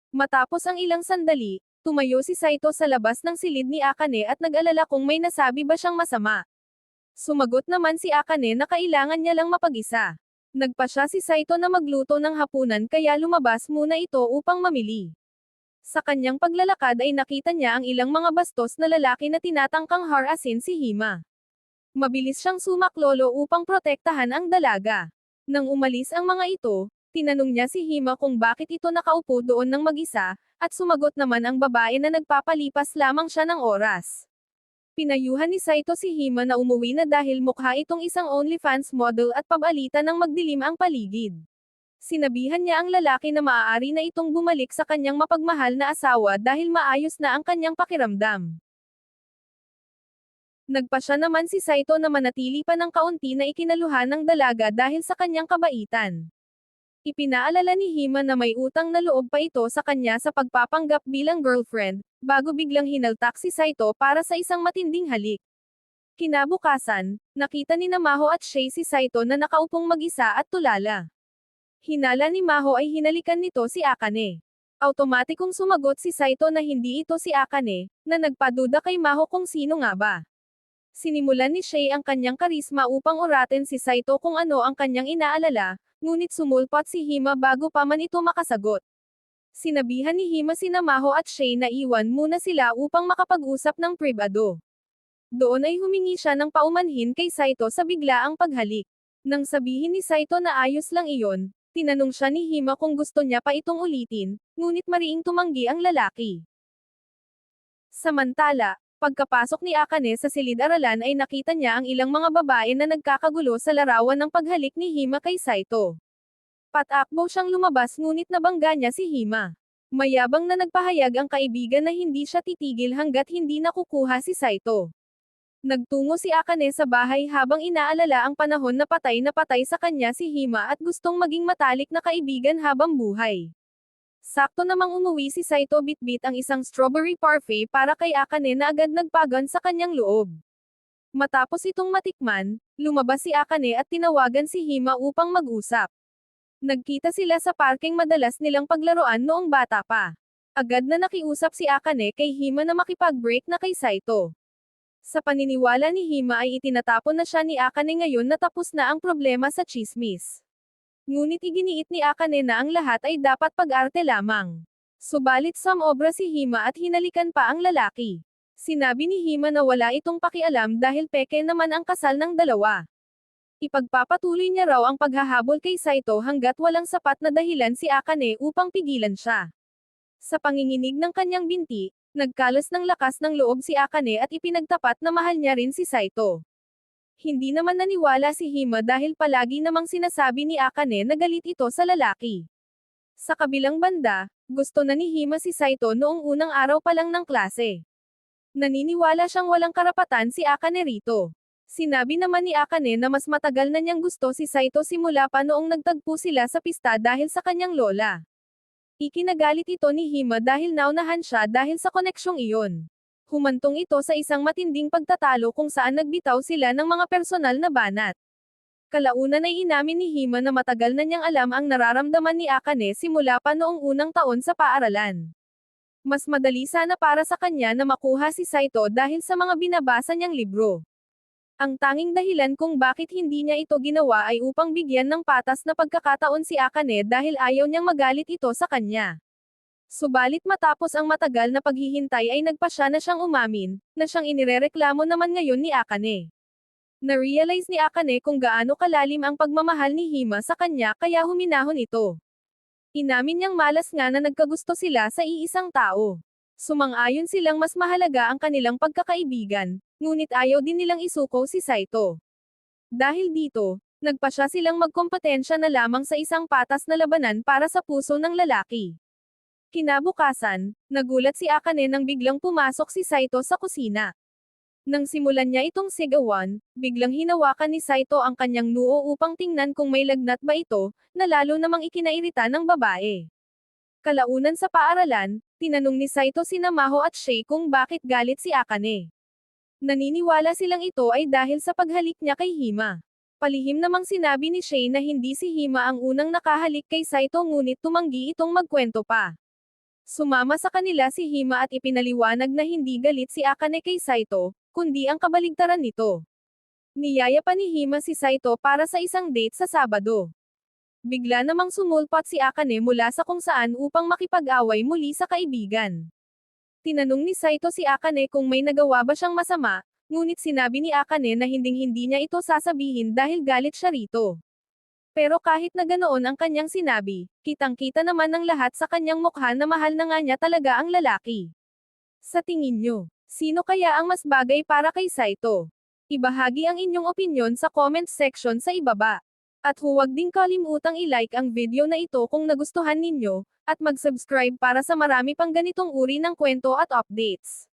Matapos ang ilang sandali, tumayo si Saito sa labas ng silid ni Akane at nag-alala kung may nasabi ba siyang masama. Sumagot naman si Akane na kailangan niya lang mapag-isa. Nagpasya si Saito na magluto ng hapunan kaya lumabas muna ito upang mamili. Sa kanyang paglalakad ay nakita niya ang ilang mga bastos na lalaki na tinatangkang harasin si Hima. Mabilis siyang sumaklolo upang protektahan ang dalaga. Nang umalis ang mga ito, tinanong niya si Hima kung bakit ito nakaupo doon ng mag-isa, at sumagot naman ang babae na nagpapalipas lamang siya ng oras. Pinayuhan ni Saito si Hima na umuwi na dahil mukha itong isang OnlyFans model at pabalita ng magdilim ang paligid. Sinabihan niya ang lalaki na maaari na itong bumalik sa kanyang mapagmahal na asawa dahil maayos na ang kanyang pakiramdam. Nagpasya naman si Saito na manatili pa ng kaunti na ikinaluhan ng dalaga dahil sa kanyang kabaitan. Ipinaalala ni Hima na may utang na loob pa ito sa kanya sa pagpapanggap bilang girlfriend, bago biglang hinaltak si Saito para sa isang matinding halik. Kinabukasan, nakita ni Maho at Shay si Saito na nakaupong mag-isa at tulala. Hinala ni Maho ay hinalikan nito si Akane. Automatikong sumagot si Saito na hindi ito si Akane, na nagpaduda kay Maho kung sino nga ba. Sinimulan ni Shay ang kanyang karisma upang uratin si Saito kung ano ang kanyang inaalala, ngunit sumulpot si Hima bago pa man ito makasagot. Sinabihan ni Hima sina Maho at Shay na iwan muna sila upang makapag-usap ng pribado. Doon ay humingi siya ng paumanhin kay Saito sa biglaang paghalik. Nang sabihin ni Saito na ayos lang iyon, tinanong siya ni Hima kung gusto niya pa itong ulitin, ngunit mariing tumanggi ang lalaki. Samantala, pagkapasok ni Akane sa silid-aralan ay nakita niya ang ilang mga babae na nagkakagulo sa larawan ng paghalik ni Hima kay Saito. Patakbo siyang lumabas ngunit nabangga niya si Hima. Mayabang na nagpahayag ang kaibigan na hindi siya titigil hanggat hindi nakukuha si Saito. Nagtungo si Akane sa bahay habang inaalala ang panahon na patay sa kanya si Hima at gustong maging matalik na kaibigan habang buhay. Sakto namang umuwi si Saito bitbit ang isang strawberry parfait para kay Akane na agad nagpagan sa kanyang loob. Matapos itong matikman, lumabas si Akane at tinawagan si Hima upang mag-usap. Nagkita sila sa parking madalas nilang paglaruan noong bata pa. Agad na nakiusap si Akane kay Hima na makipag-break na kay Saito. Sa paniniwala ni Hima ay itinatapon na siya ni Akane ngayon na tapos na ang problema sa tsismis. Ngunit iginiit ni Akane na ang lahat ay dapat pag-arte lamang. Subalit sumobra si Hima at hinalikan pa ang lalaki. Sinabi ni Hima na wala itong pakialam dahil peke naman ang kasal ng dalawa. Ipagpapatuloy niya raw ang paghahabol kay Saito hanggat walang sapat na dahilan si Akane upang pigilan siya. Sa panginginig ng kanyang binti, nagkalas ng lakas ng loob si Akane at ipinagtapat na mahal niya rin si Saito. Hindi naman naniwala si Hima dahil palagi namang sinasabi ni Akane na galit ito sa lalaki. Sa kabilang banda, gusto na ni Hima si Saito noong unang araw pa lang ng klase. Naniniwala siyang walang karapatan si Akane rito. Sinabi naman ni Akane na mas matagal na niyang gusto si Saito simula pa noong nagtagpo sila sa pista dahil sa kanyang lola. Ikinagalit ito ni Hima dahil naunahan siya dahil sa koneksyong iyon. Humantong ito sa isang matinding pagtatalo kung saan nagbitaw sila ng mga personal na banat. Kalaunan ay inamin ni Hima na matagal na niyang alam ang nararamdaman ni Akane simula pa noong unang taon sa paaralan. Mas madali sana para sa kanya na makuha si Saito dahil sa mga binabasa niyang libro. Ang tanging dahilan kung bakit hindi niya ito ginawa ay upang bigyan ng patas na pagkakataon si Akane dahil ayaw niyang magalit ito sa kanya. Subalit matapos ang matagal na paghihintay ay nagpasya na siyang umamin, na siyang inirereklamo naman ngayon ni Akane. Na-realize ni Akane kung gaano kalalim ang pagmamahal ni Hima sa kanya kaya huminahon ito. Inamin niyang malas nga na nagkagusto sila sa iisang tao. Sumang-ayon silang mas mahalaga ang kanilang pagkakaibigan, ngunit ayaw din nilang isuko si Saito. Dahil dito, nagpasya silang magkompetensya na lamang sa isang patas na labanan para sa puso ng lalaki. Kinabukasan, nagulat si Akane nang biglang pumasok si Saito sa kusina. Nang simulan niya itong sigawan, biglang hinawakan ni Saito ang kanyang noo upang tingnan kung may lagnat ba ito, na lalo namang ikinairita ng babae. Kalaunan sa paaralan, tinanong ni Saito sina Maho at Shay kung bakit galit si Akane. Naniniwala silang ito ay dahil sa paghalik niya kay Hima. Palihim namang sinabi ni Shay na hindi si Hima ang unang nakahalik kay Saito ngunit tumanggi itong magkwento pa. Sumama sa kanila si Hima at ipinaliwanag na hindi galit si Akane kay Saito, kundi ang kabaligtaran nito. Niyaya pa ni Hima si Saito para sa isang date sa Sabado. Bigla namang sumulpat si Akane mula sa kung saan upang makipag-away muli sa kaibigan. Tinanong ni Saito si Akane kung may nagawa ba siyang masama, ngunit sinabi ni Akane na hinding-hindi niya ito sasabihin dahil galit siya rito. Pero kahit na ganoon ang kanyang sinabi, kitang-kita naman ng lahat sa kanyang mukha na mahal na nga niya talaga ang lalaki. Sa tingin nyo, sino kaya ang mas bagay para kay Saito? Ibahagi ang inyong opinyon sa comment section sa ibaba. At huwag din kalimutang i-like ang video na ito kung nagustuhan ninyo, at mag-subscribe para sa marami pang ganitong uri ng kwento at updates.